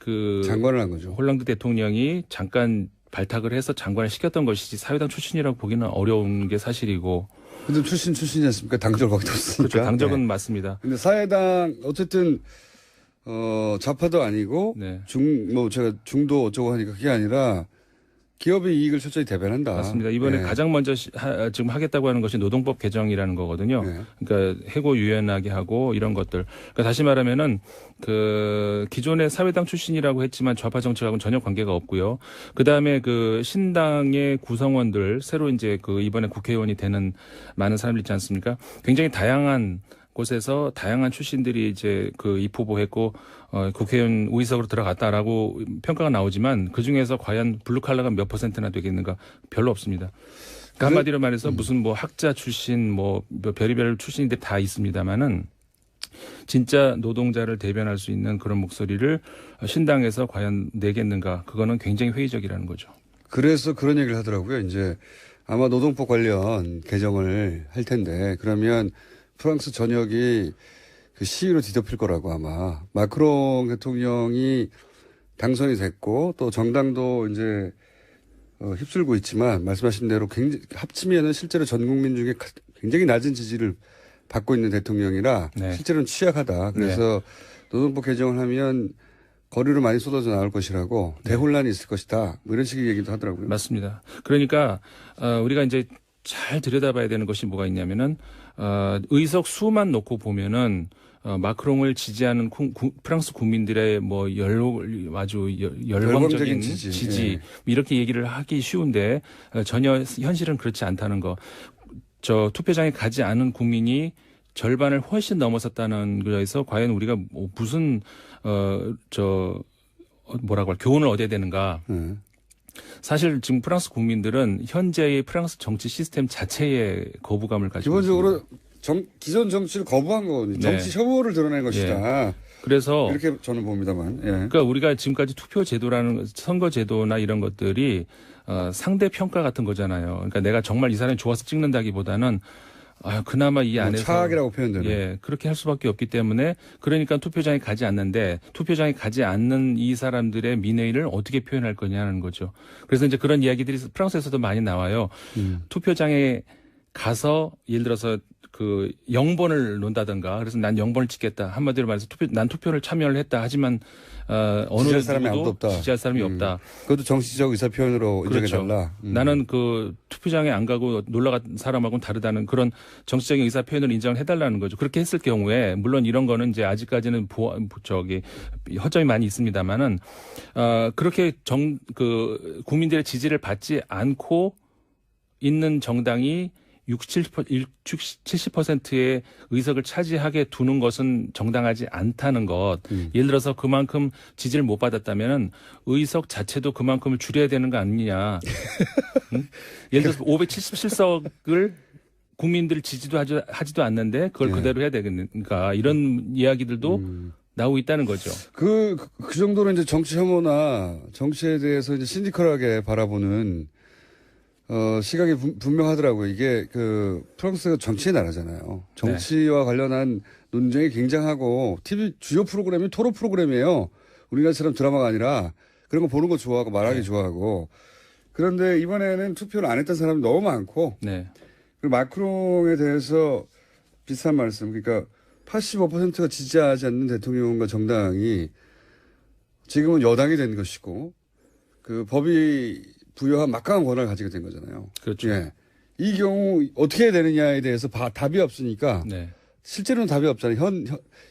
[SPEAKER 2] 장관을 한 거죠.
[SPEAKER 5] 홀랑드 대통령이 잠깐 발탁을 해서 장관을 시켰던 것이지 사회당 출신이라고 보기는 어려운 게 사실이고.
[SPEAKER 2] 근데 출신이지 않습니까? 당적 거기도 없으니까.
[SPEAKER 5] 그렇죠. 당적은 맞습니다.
[SPEAKER 2] 근데 사회당 어쨌든 좌파도 아니고
[SPEAKER 5] 네.
[SPEAKER 2] 제가 중도 어쩌고 하니까 그게 아니라 기업의 이익을 철저히 대변한다.
[SPEAKER 5] 맞습니다. 이번에 가장 먼저 지금 하겠다고 하는 것이 노동법 개정이라는 거거든요.
[SPEAKER 2] 네.
[SPEAKER 5] 그러니까 해고 유연하게 하고 이런 것들. 그러니까 다시 말하면은 기존의 사회당 출신이라고 했지만 좌파 정책하고는 전혀 관계가 없고요. 그다음에 신당의 구성원들 새로 이제 이번에 국회의원이 되는 많은 사람들 있지 않습니까? 굉장히 다양한 곳에서 다양한 출신들이 이제 입후보했고 국회의원 의석으로 들어갔다라고 평가가 나오지만 그 중에서 과연 블루칼라가 몇 %나 되겠는가? 별로 없습니다. 그러니까 한마디로 말해서 무슨 학자 출신 별의별 출신들이 다 있습니다만은 진짜 노동자를 대변할 수 있는 그런 목소리를 신당에서 과연 내겠는가? 그거는 굉장히 회의적이라는 거죠.
[SPEAKER 2] 그래서 그런 얘기를 하더라고요. 이제 아마 노동법 관련 개정을 할 텐데 그러면 프랑스 전역이 시위로 뒤덮일 거라고 아마 마크롱 대통령이 당선이 됐고 또 정당도 이제 휩쓸고 있지만 말씀하신 대로 합치면은 실제로 전 국민 중에 굉장히 낮은 지지를 받고 있는 대통령이라
[SPEAKER 5] 네.
[SPEAKER 2] 실제로는 취약하다. 그래서 노동법 개정을 하면 거리로 많이 쏟아져 나올 것이라고 대혼란이 있을 것이다. 이런 식의 얘기도 하더라고요.
[SPEAKER 5] 맞습니다. 그러니까 우리가 이제 잘 들여다봐야 되는 것이 뭐가 있냐면은 의석 수만 놓고 보면은 마크롱을 지지하는 프랑스 국민들의 아주 열광적인 지지 이렇게 얘기를 하기 쉬운데 전혀 현실은 그렇지 않다는 거. 투표장에 가지 않은 국민이 절반을 훨씬 넘어섰다는 거에서 과연 우리가 무슨 뭐라고 할 교훈을 얻어야 되는가?
[SPEAKER 2] 네.
[SPEAKER 5] 사실 지금 프랑스 국민들은 현재의 프랑스 정치 시스템 자체에 거부감을 가지고
[SPEAKER 2] 기본적으로 기존 정치를 거부한 거거든요.
[SPEAKER 5] 네.
[SPEAKER 2] 정치 혐오를 드러낸 것이다.
[SPEAKER 5] 그래서
[SPEAKER 2] 이렇게 저는 봅니다만. 예.
[SPEAKER 5] 그러니까 우리가 지금까지 투표 제도라는 선거 제도나 이런 것들이 상대 평가 같은 거잖아요. 그러니까 내가 정말 이 사람이 좋아서 찍는다기보다는 그나마 이 안에서
[SPEAKER 2] 차악이라고 표현되는.
[SPEAKER 5] 예, 그렇게 할 수밖에 없기 때문에 그러니까 투표장에 가지 않는데 투표장에 가지 않는 이 사람들의 민의를 어떻게 표현할 거냐는 거죠. 그래서 이제 그런 이야기들이 프랑스에서도 많이 나와요. 투표장에 가서 예를 들어서 그 0번을 논다든가 그래서 난 0번을 찍겠다. 한마디로 말해서 난 투표를 참여를 했다. 하지만 어느
[SPEAKER 2] 지지할 사람이 아무도 없다.
[SPEAKER 5] 지지할 사람이 없다.
[SPEAKER 2] 그것도 정치적 의사 표현으로
[SPEAKER 5] 그렇죠.
[SPEAKER 2] 인정해달라.
[SPEAKER 5] 나는 그 투표장에 안 가고 놀러 간 사람하고는 다르다는 그런 정치적인 의사 표현을 인정해달라는 거죠. 그렇게 했을 경우에 물론 이런 거는 이제 아직까지는 허점이 많이 있습니다만은 그렇게 국민들의 지지를 받지 않고 있는 정당이 70%의 의석을 차지하게 두는 것은 정당하지 않다는 것. 예를 들어서 그만큼 지지를 못 받았다면 의석 자체도 그만큼을 줄여야 되는 거 아니냐. 응? 예를 들어서 577석을 국민들 지지도 하지도 않는데 그걸 그대로 해야 되겠는가. 이런 이야기들도 나오고 있다는 거죠.
[SPEAKER 2] 그 정도로 이제 정치 혐오나 정치에 대해서 이제 시니컬하게 바라보는 시각이 분명하더라고요. 이게 프랑스가 정치의 나라잖아요. 정치와 관련한 논쟁이 굉장하고 TV 주요 프로그램이 토론 프로그램이에요. 우리나라처럼 드라마가 아니라 그런 거 보는 거 좋아하고 말하기 좋아하고. 그런데 이번에는 투표를 안 했던 사람이 너무 많고.
[SPEAKER 5] 네.
[SPEAKER 2] 그리고 마크롱에 대해서 비슷한 말씀. 그러니까 85%가 지지하지 않는 대통령과 정당이 지금은 여당이 된 것이고 그 법이 부여한 막강한 권한을 가지게 된 거잖아요.
[SPEAKER 5] 그렇죠.
[SPEAKER 2] 예. 이 경우 어떻게 해야 되느냐에 대해서 답이 없으니까
[SPEAKER 5] 네.
[SPEAKER 2] 실제로는 답이 없잖아요.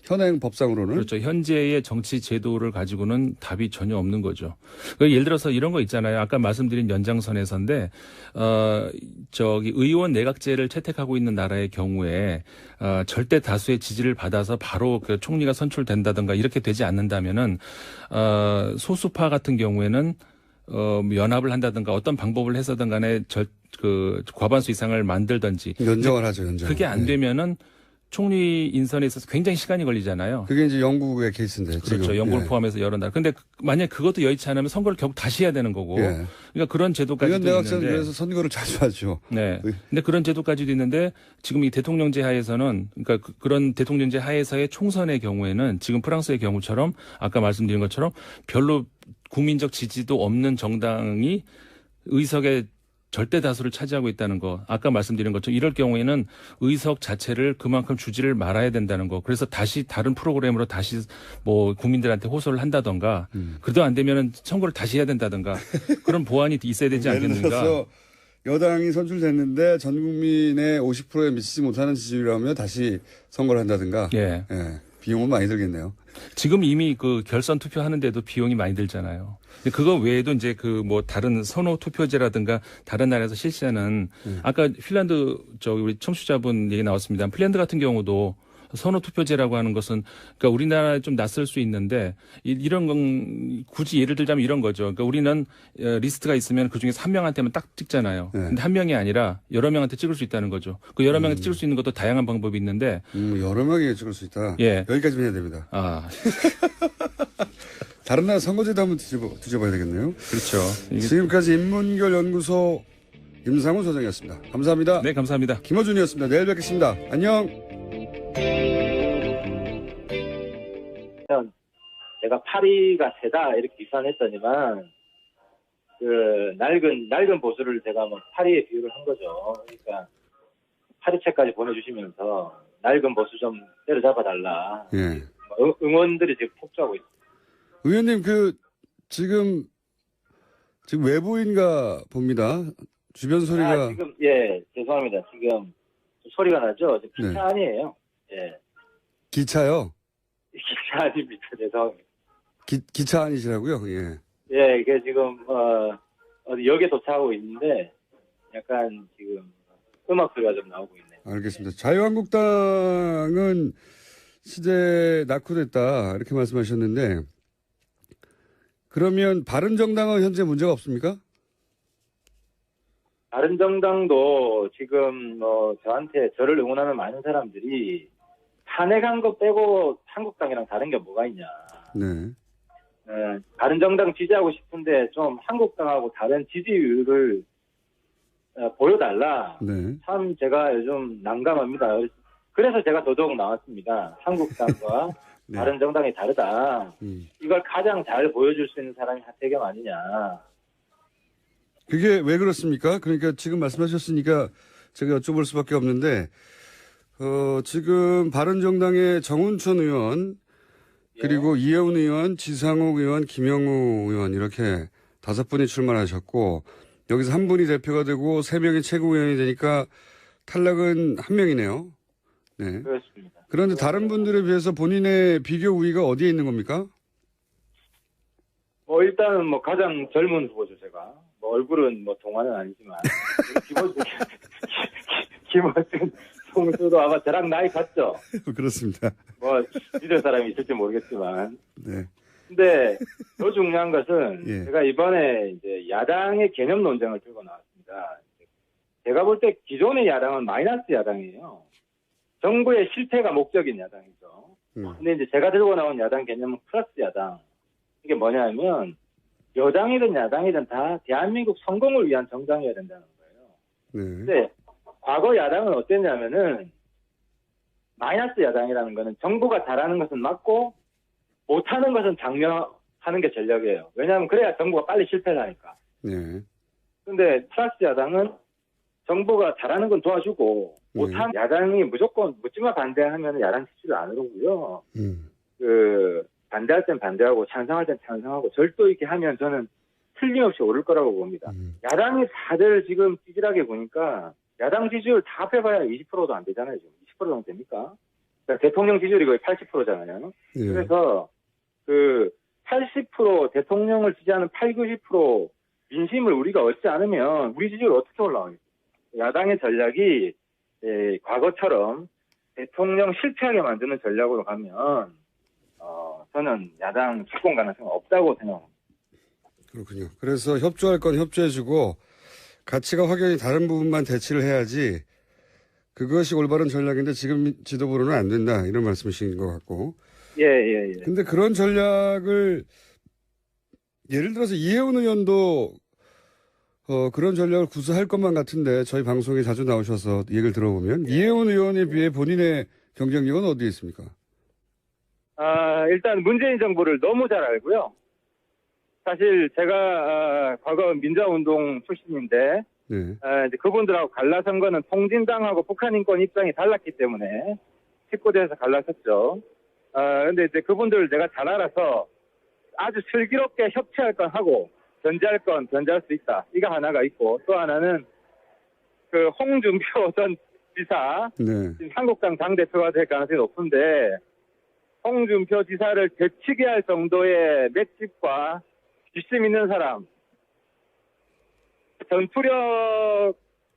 [SPEAKER 2] 현행 법상으로는.
[SPEAKER 5] 그렇죠. 현재의 정치 제도를 가지고는 답이 전혀 없는 거죠. 예를 들어서 이런 거 있잖아요. 아까 말씀드린 연장선에서인데, 의원 내각제를 채택하고 있는 나라의 경우에, 절대 다수의 지지를 받아서 바로 그 총리가 선출된다든가 이렇게 되지 않는다면은, 소수파 같은 경우에는 연합을 한다든가 어떤 방법을 해서든 간에 과반수 이상을 만들든지.
[SPEAKER 2] 연정을 하죠, 연정.
[SPEAKER 5] 그게 안 되면은 총리 인선에 있어서 굉장히 시간이 걸리잖아요.
[SPEAKER 2] 그게 이제 영국의 케이스인데.
[SPEAKER 5] 그렇죠.
[SPEAKER 2] 지금.
[SPEAKER 5] 영국을
[SPEAKER 2] 예.
[SPEAKER 5] 포함해서 여러 나라. 근데 만약 그것도 여의치 않으면 선거를 결국 다시 해야 되는 거고.
[SPEAKER 2] 예.
[SPEAKER 5] 그러니까 그런 제도까지도
[SPEAKER 2] 의원 내각제는
[SPEAKER 5] 있는데.
[SPEAKER 2] 그래서 선거를 자주 하죠.
[SPEAKER 5] 네. 근데 그런 제도까지도 있는데 지금 이 대통령제 하에서는 그러니까 그런 대통령제 하에서의 총선의 경우에는 지금 프랑스의 경우처럼 아까 말씀드린 것처럼 별로 국민적 지지도 없는 정당이 의석의 절대 다수를 차지하고 있다는 거. 아까 말씀드린 것처럼 이럴 경우에는 의석 자체를 그만큼 주지를 말아야 된다는 거. 그래서 다시 다른 프로그램으로 다시 국민들한테 호소를 한다던가. 그래도 안 되면은 선거를 다시 해야 된다던가. 그런 보완이 있어야 되지
[SPEAKER 2] 예를
[SPEAKER 5] 않겠는가.
[SPEAKER 2] 들어서 여당이 선출됐는데 전 국민의 50%에 미치지 못하는 지지율이라면 다시 선거를 한다든가.
[SPEAKER 5] 예.
[SPEAKER 2] 예. 비용은 많이 들겠네요.
[SPEAKER 5] 지금 이미 그 결선 투표 하는데도 비용이 많이 들잖아요. 근데 그거 외에도 이제 다른 선호 투표제라든가 다른 나라에서 실시하는 아까 핀란드 우리 청취자분 얘기 나왔습니다. 핀란드 같은 경우도 선호 투표제라고 하는 것은 그러니까 우리나라에 좀 낯설 수 있는데 이런 건 굳이 예를 들자면 이런 거죠. 그러니까 우리는 리스트가 있으면 그 중에서 한 명한테만 딱 찍잖아요.
[SPEAKER 2] 네.
[SPEAKER 5] 근데 한 명이 아니라 여러 명한테 찍을 수 있다는 거죠. 그 여러 명한테 찍을 수 있는 것도 다양한 방법이 있는데
[SPEAKER 2] 여러 명이 찍을 수 있다.
[SPEAKER 5] 예.
[SPEAKER 2] 여기까지만 해야 됩니다.
[SPEAKER 5] 아.
[SPEAKER 2] 다른 나라 선거제도 한번 뒤져봐야 되겠네요.
[SPEAKER 5] 그렇죠.
[SPEAKER 2] 지금까지 인문결연구소 임상훈 소장이었습니다. 감사합니다.
[SPEAKER 5] 네, 감사합니다.
[SPEAKER 2] 김어준이었습니다. 내일 뵙겠습니다. 안녕.
[SPEAKER 3] 제가 파리가 세다 이렇게 비판했더니만 낡은 보수를 제가 파리에 비유를 한 거죠. 그러니까 파리채까지 보내주시면서 낡은 보수 좀 때려잡아달라.
[SPEAKER 2] 예.
[SPEAKER 3] 응원들이 지금 폭주하고 있습니다.
[SPEAKER 2] 의원님 지금 외부인가 봅니다. 주변 소리가.
[SPEAKER 3] 지금 죄송합니다. 지금 소리가 나죠. 지금 기차 아니에요. 예.
[SPEAKER 2] 기차요?
[SPEAKER 3] 기차 아닙니다. 죄송합니다.
[SPEAKER 2] 기차 아니시라고요? 예.
[SPEAKER 3] 예, 이게 지금 어디 역에 도착하고 있는데 약간 지금 음악 소리가 좀 나오고 있네요.
[SPEAKER 2] 알겠습니다. 자유한국당은 시대 낙후됐다 이렇게 말씀하셨는데 그러면 바른정당은 현재 문제가 없습니까?
[SPEAKER 3] 다른 정당도 지금 저한테 저를 응원하는 많은 사람들이 탄핵한 거 빼고 한국당이랑 다른 게 뭐가 있냐.
[SPEAKER 2] 네.
[SPEAKER 3] 다른 정당 지지하고 싶은데 좀 한국당하고 다른 지지율을 보여달라.
[SPEAKER 2] 네.
[SPEAKER 3] 참 제가 요즘 난감합니다. 그래서 제가 더더욱 나왔습니다. 한국당과
[SPEAKER 2] 네.
[SPEAKER 3] 다른 정당이 다르다. 이걸 가장 잘 보여줄 수 있는 사람이 하태경 아니냐.
[SPEAKER 2] 그게 왜 그렇습니까? 그러니까 지금 말씀하셨으니까 제가 여쭤볼 수밖에 없는데, 지금 바른정당의 정운천 의원, 그리고 이해운 의원, 지상욱 의원, 김영우 의원 이렇게 5분이 출마하셨고, 여기서 한 분이 대표가 되고 3명이 최고위원이 되니까 탈락은 1명이네요. 네.
[SPEAKER 3] 그렇습니다.
[SPEAKER 2] 그런데 다른 분들에 비해서 본인의 비교 우위가 어디에 있는 겁니까?
[SPEAKER 3] 일단은 가장 젊은 후보죠, 제가. 얼굴은 동안은 아니지만. 김어준 총수도 아마 저랑 나이 같죠?
[SPEAKER 2] 그렇습니다.
[SPEAKER 3] 믿을 사람이 있을지 모르겠지만.
[SPEAKER 2] 네.
[SPEAKER 3] 근데 더 중요한 것은
[SPEAKER 2] 예.
[SPEAKER 3] 제가 이번에 이제 야당의 개념 논쟁을 들고 나왔습니다. 제가 볼 때 기존의 야당은 마이너스 야당이에요. 정부의 실패가 목적인 야당이죠. 근데 이제 제가 들고 나온 야당 개념은 플러스 야당. 이게 뭐냐면 여당이든 야당이든 다 대한민국 성공을 위한 정당이어야 된다는 거예요.
[SPEAKER 2] 네.
[SPEAKER 3] 근데 과거 야당은 어땠냐면은 마이너스 야당이라는 거는 정부가 잘하는 것은 맞고 못하는 것은 장려하는 게 전략이에요. 왜냐하면 그래야 정부가 빨리 실패를 하니까.
[SPEAKER 2] 네.
[SPEAKER 3] 근데 플러스 야당은 정부가 잘하는 건 도와주고 못하는 야당이 무조건 묻지마 반대하면 야당 지지를 안 오르고요. 반대할 땐 반대하고 찬성할 땐 찬성하고 절도 있게 하면 저는 틀림없이 오를 거라고 봅니다. 야당이 다들 지금 찌질하게 보니까 야당 지지율 다 합해봐야 20%도 안 되잖아요. 지금 20% 정도 됩니까? 그러니까 대통령 지지율이 거의 80%잖아요.
[SPEAKER 2] 네.
[SPEAKER 3] 그래서 80% 대통령을 지지하는 80-90% 민심을 우리가 얻지 않으면 우리 지지율 어떻게 올라가겠어요? 야당의 전략이 과거처럼 대통령 실패하게 만드는 전략으로 가면 저는 야당 집권 가능성은 없다고 생각합니다.
[SPEAKER 2] 그렇군요. 그래서 협조할 건 협조해주고 가치가 확연히 다른 부분만 대치를 해야지 그것이 올바른 전략인데 지금 지도부로는 안 된다 이런 말씀이신 것 같고.
[SPEAKER 3] 예.
[SPEAKER 2] 근데 그런 전략을 예를 들어서 이해운 의원도 그런 전략을 구사할 것만 같은데 저희 방송에 자주 나오셔서 얘기를 들어보면 이해운 의원에 비해 본인의 경쟁력은 어디에 있습니까?
[SPEAKER 3] 일단 문재인 정부를 너무 잘 알고요. 사실 제가 과거 민주화운동 출신인데 이제 그분들하고 갈라선 거는 통진당하고 북한 인권 입장이 달랐기 때문에 19대에서 갈라섰죠. 근데 이제 그분들을 내가 잘 알아서 아주 슬기롭게 협치할 건 하고 견제할 건 견제할 수 있다. 이거 하나가 있고 또 하나는 홍준표 전 지사 지금 한국당 당대표가 될 가능성이 높은데 홍준표 지사를 되치게 할 정도의 맷집과 뒷심 있는 사람. 전투력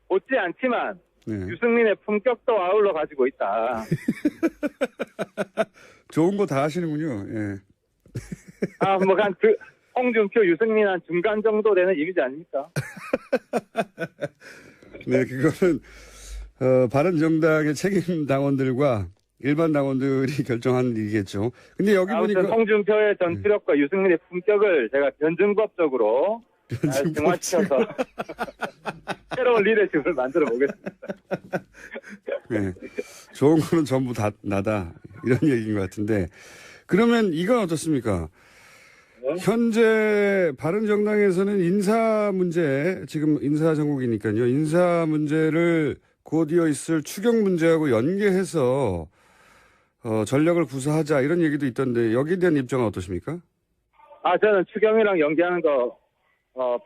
[SPEAKER 3] 못지않지만 유승민의 품격도 아울러 가지고 있다.
[SPEAKER 2] 좋은 거 다 하시는군요. 예.
[SPEAKER 3] 홍준표, 유승민 한 중간 정도 되는 이미지 아닙니까?
[SPEAKER 2] 네, 그거는 바른정당의 책임 당원들과 일반 당원들이 결정하는 일이겠죠. 근데 여기 보니까
[SPEAKER 3] 홍준표의 전투력과 유승민의 품격을 제가 변증법적으로 중화시켜서 새로운 리더십을 만들어 보겠습니다.
[SPEAKER 2] 네, 좋은 거는 전부 다 나다 이런 얘기인 것 같은데 그러면 이건 어떻습니까? 현재 바른정당에서는 인사 문제, 지금 인사 정국이니까요. 인사 문제를 곧이어 있을 추경 문제하고 연계해서 전략을 구사하자 이런 얘기도 있던데 여기에 대한 입장은 어떠십니까?
[SPEAKER 3] 저는 추경이랑 연계하는 거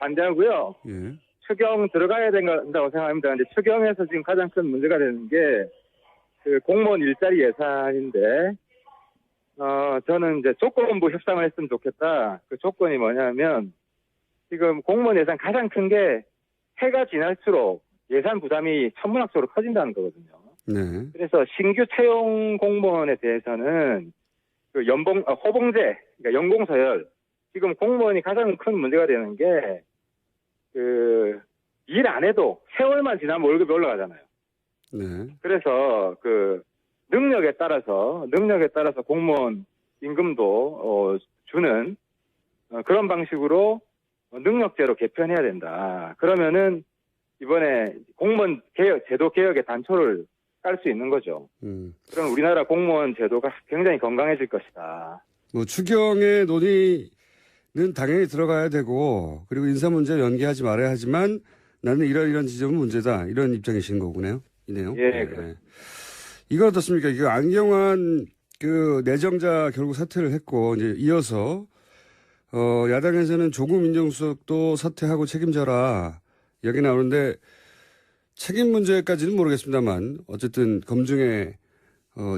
[SPEAKER 3] 반대하고요.
[SPEAKER 2] 예.
[SPEAKER 3] 추경 들어가야 된다고 생각합니다. 근데 추경에서 지금 가장 큰 문제가 되는 게 공무원 일자리 예산인데 저는 이제 조건부 협상을 했으면 좋겠다. 그 조건이 뭐냐면 지금 공무원 예산 가장 큰 게 해가 지날수록 예산 부담이 천문학적으로 커진다는 거거든요.
[SPEAKER 2] 네.
[SPEAKER 3] 그래서 신규 채용 공무원에 대해서는 호봉제, 그러니까 연공서열 지금 공무원이 가장 큰 문제가 되는 게, 일 안 해도 세월만 지나면 월급이 올라가잖아요.
[SPEAKER 2] 네.
[SPEAKER 3] 그래서 능력에 따라서 공무원 임금도 주는 그런 방식으로 능력제로 개편해야 된다. 그러면은 이번에 공무원 제도 개혁의 단초를 깔 수 있는 거죠. 그럼 우리나라 공무원 제도가 굉장히 건강해질 것이다.
[SPEAKER 2] 뭐 추경의 논의는 당연히 들어가야 되고 그리고 인사 문제 연기하지 말아야 하지만 나는 이런 지점은 문제다. 이런 입장이신 거군요. 이네요.
[SPEAKER 3] 예,
[SPEAKER 2] 네.
[SPEAKER 3] 그렇습니다.
[SPEAKER 2] 이거 어떻습니까? 이거 안경환 내정자 결국 사퇴를 했고 이제 이어서 야당에서는 조국 민정수석도 사퇴하고 책임져라 이야기 나오는데 책임 문제까지는 모르겠습니다만 어쨌든 검증의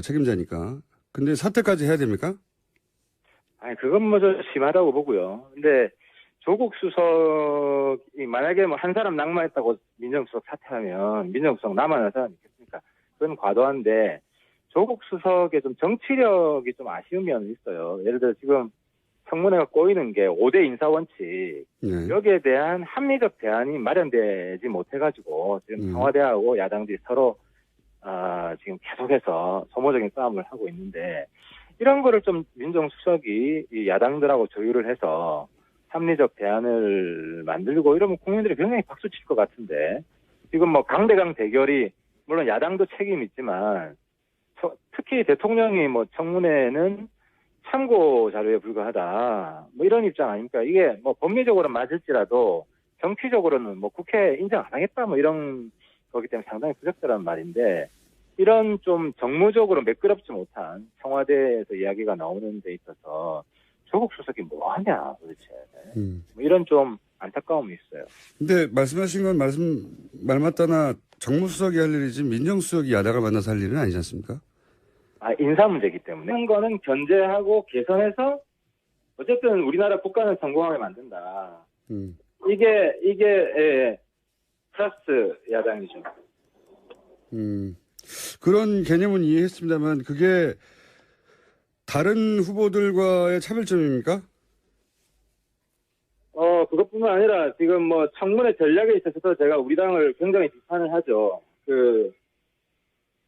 [SPEAKER 2] 책임자니까. 근데 사퇴까지 해야 됩니까?
[SPEAKER 3] 아니 그건 뭐 좀 심하다고 보고요. 근데 조국 수석이 만약에 뭐 한 사람 낙마했다고 민정수석 사퇴하면 민정수석 남아있는 사람이 있겠습니까? 그건 과도한데 조국 수석의 좀 정치력이 좀 아쉬운 면은 있어요. 예를 들어 지금 청문회가 꼬이는 게 5대 인사원칙
[SPEAKER 2] 네.
[SPEAKER 3] 여기에 대한 합리적 대안이 마련되지 못해가지고 지금 청와대하고 야당들이 서로 지금 계속해서 소모적인 싸움을 하고 있는데 이런 거를 좀 민정수석이 이 야당들하고 조율을 해서 합리적 대안을 만들고 이러면 국민들이 굉장히 박수 칠 것 같은데 지금 뭐 강대강 대결이 물론 야당도 책임이 있지만 특히 대통령이 뭐 청문회는 참고 자료에 불과하다 뭐 이런 입장 아닙니까? 이게 뭐 법리적으로 맞을지라도 정치적으로는 뭐 국회 인정 안 하겠다 뭐 이런 거기 때문에 상당히 부적절한 말인데 이런 좀 정무적으로 매끄럽지 못한 청와대에서 이야기가 나오는 데 있어서 조국 수석이 뭐 하냐 도대체 뭐 이런 좀 안타까움이 있어요.
[SPEAKER 2] 근데 말씀하신 건 말 맞다나 정무수석이 할 일이지 민정수석이 야당을 만나서 할 일은 아니지 않습니까?
[SPEAKER 3] 인사 문제이기 때문에 그런 거는 견제하고 개선해서 어쨌든 우리나라 국가는 성공하게 만든다. 이게 플러스 야당이죠.
[SPEAKER 2] 그런 개념은 이해했습니다만 그게 다른 후보들과의 차별점입니까?
[SPEAKER 3] 그것뿐만 아니라 지금 뭐 청문회 전략에 있어서도 제가 우리 당을 굉장히 비판을 하죠.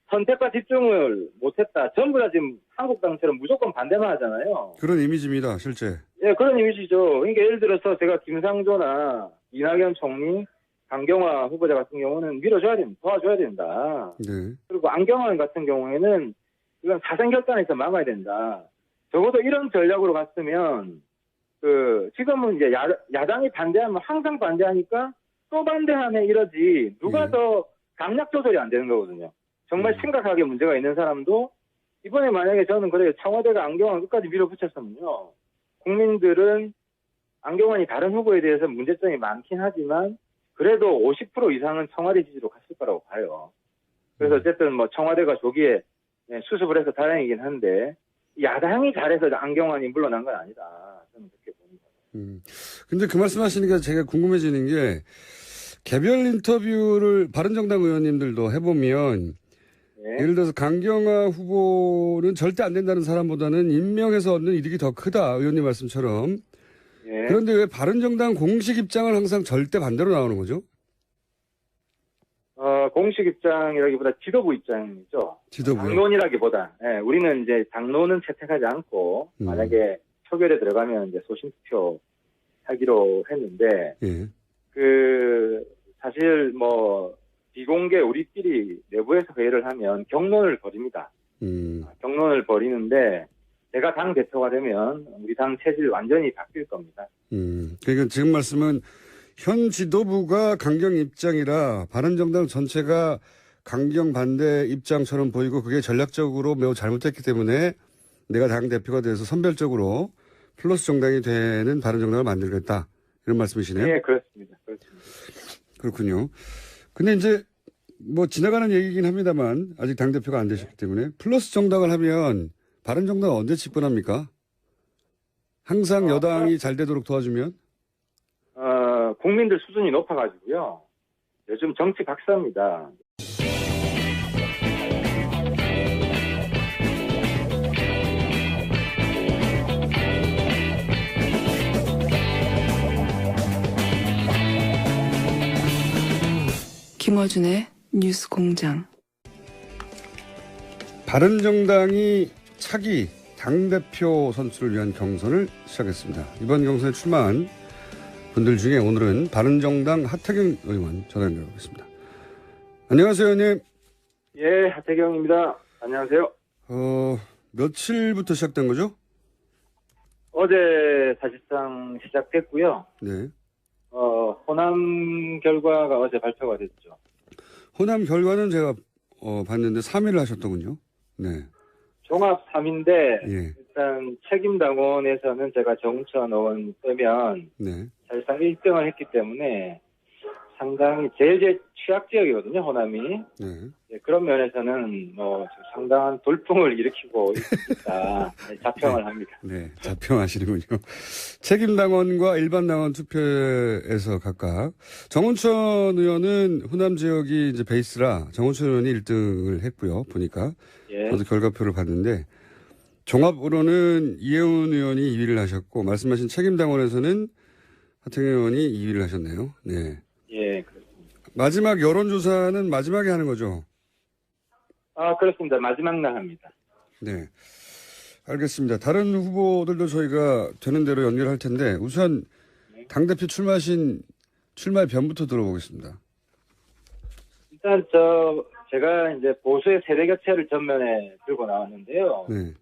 [SPEAKER 3] 선택과 집중을 못했다. 전부 다 지금 한국당처럼 무조건 반대만 하잖아요.
[SPEAKER 2] 그런 이미지입니다, 실제.
[SPEAKER 3] 예, 그런 이미지죠. 그러니까 예를 들어서 제가 김상조나 이낙연 총리, 강경화 후보자 같은 경우는 밀어줘야 됩니다. 도와줘야 된다.
[SPEAKER 2] 네.
[SPEAKER 3] 그리고 안경환 같은 경우에는 이건 사생결단에서 막아야 된다. 적어도 이런 전략으로 갔으면 지금은 이제 야당이 반대하면 항상 반대하니까 또 반대하네 이러지 누가 더 강약 조절이 안 되는 거거든요. 정말 심각하게 문제가 있는 사람도 이번에 만약에 저는 그래요. 청와대가 안경환 끝까지 밀어붙였으면요. 국민들은 안경환이 다른 후보에 대해서 문제점이 많긴 하지만 그래도 50% 이상은 청와대 지지로 갔을 거라고 봐요. 그래서 어쨌든 뭐 청와대가 조기에 수습을 해서 다행이긴 한데 야당이 잘해서 안경환이 물러난 건 아니다. 저는 그렇게 봅니다.
[SPEAKER 2] 근데 그 말씀하시니까 제가 궁금해지는 게 개별 인터뷰를 바른정당 의원님들도 해보면 예를 들어서 강경화 후보는 절대 안 된다는 사람보다는 임명해서 얻는 이득이 더 크다. 의원님 말씀처럼. 그런데 왜 바른정당 공식 입장을 항상 절대 반대로 나오는 거죠?
[SPEAKER 3] 공식 입장이라기보다 지도부 입장이죠.
[SPEAKER 2] 지도부요?
[SPEAKER 3] 당론이라기보다. 우리는 이제 당론은 채택하지 않고 만약에 표결에 들어가면 이제 소신투표 하기로 했는데 사실 뭐 비공개 우리끼리 내부에서 회의를 하면 경론을 벌입니다. 경론을 벌이는데 제가 당 대표가 되면 우리 당 체질 완전히 바뀔 겁니다.
[SPEAKER 2] 그러니까 지금 말씀은 현 지도부가 강경 입장이라 바른정당 전체가 강경 반대 입장처럼 보이고 그게 전략적으로 매우 잘못됐기 때문에 내가 당 대표가 돼서 선별적으로 플러스 정당이 되는 바른정당을 만들겠다. 이런 말씀이시네요.
[SPEAKER 3] 네, 그렇습니다.
[SPEAKER 2] 그렇군요. 근데 이제 뭐 지나가는 얘기긴 합니다만 아직 당대표가 안 되셨기 때문에 플러스 정당을 하면 바른정당은 언제 집권합니까? 항상 여당이 잘 되도록 도와주면?
[SPEAKER 3] 국민들 수준이 높아가지고요. 요즘 정치 박사입니다.
[SPEAKER 1] 김어준의 뉴스 공장.
[SPEAKER 2] 바른정당이 차기 당대표 선출을 위한 경선을 시작했습니다. 이번 경선에 출마한 분들 중에 오늘은 바른정당 하태경 의원 전화 연결하겠습니다. 안녕하세요, 의원님.
[SPEAKER 3] 예, 하태경입니다. 안녕하세요.
[SPEAKER 2] 며칠부터 시작된 거죠?
[SPEAKER 3] 어제 사실상 시작됐고요.
[SPEAKER 2] 네.
[SPEAKER 3] 호남 결과가 어제 발표가 됐죠.
[SPEAKER 2] 호남 결과는 제가 봤는데 3위를 하셨더군요. 네.
[SPEAKER 3] 종합 3인데
[SPEAKER 2] 예.
[SPEAKER 3] 일단 책임당원에서는 제가 정우천 의원 빼면
[SPEAKER 2] 네.
[SPEAKER 3] 사실상 1등을 했기 때문에 상당히 제일 취약 지역이거든요, 호남이.
[SPEAKER 2] 네.
[SPEAKER 3] 예, 그런 면에서는 상당한 돌풍을 일으키고 있다. 자평을 합니다.
[SPEAKER 2] 네. 자평하시는군요. 책임당원과 일반당원 투표에서 각각 정운천 의원은 호남 지역이 이제 베이스라 정운천 의원이 1등을 했고요. 보니까
[SPEAKER 3] 예.
[SPEAKER 2] 저도 결과표를 봤는데 종합으로는 이해운 의원이 2위를 하셨고 말씀하신 책임당원에서는 하태경 의원이 2위를 하셨네요. 네.
[SPEAKER 3] 예, 그렇습니다.
[SPEAKER 2] 마지막 여론조사는 마지막에 하는 거죠?
[SPEAKER 3] 그렇습니다. 마지막 날 합니다.
[SPEAKER 2] 네. 알겠습니다. 다른 후보들도 저희가 되는 대로 연결할 텐데 우선 당대표 출마하신 출마의 변부터 들어보겠습니다.
[SPEAKER 3] 일단 제가 이제 보수의 세대 교체를 전면에 들고 나왔는데요.
[SPEAKER 2] 네.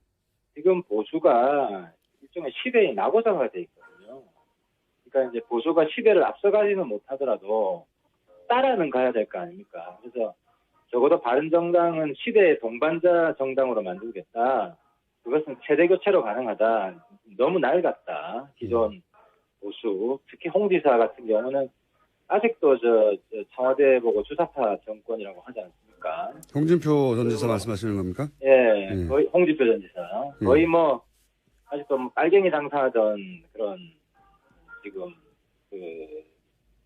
[SPEAKER 3] 지금 보수가 일종의 시대의 낙오자가 돼 있거든요. 그러니까 이제 보수가 시대를 앞서가지는 못하더라도 따라는 가야 될 거 아닙니까? 그래서 적어도 바른정당은 시대의 동반자 정당으로 만들겠다. 그것은 세대 교체로 가능하다. 너무 낡았다. 기존 보수, 특히 홍 지사 같은 경우는 아직도 청와대 보고 주사파 정권이라고 하지 않습니까?
[SPEAKER 2] 홍준표 전 지사 말씀하시는 겁니까?
[SPEAKER 3] 예, 거의 홍준표 전 지사. 거의 아직도 빨갱이 당사하던 그런 지금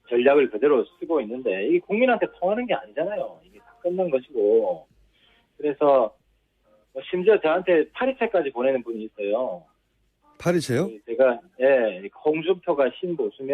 [SPEAKER 3] 전략을 그대로 쓰고 있는데 이게 국민한테 통하는 게 아니잖아요. 이게 다 끝난 것이고. 그래서 심지어 저한테 파리채까지 보내는 분이 있어요.
[SPEAKER 2] 파리채요?
[SPEAKER 3] 제가 홍준표가 신보수면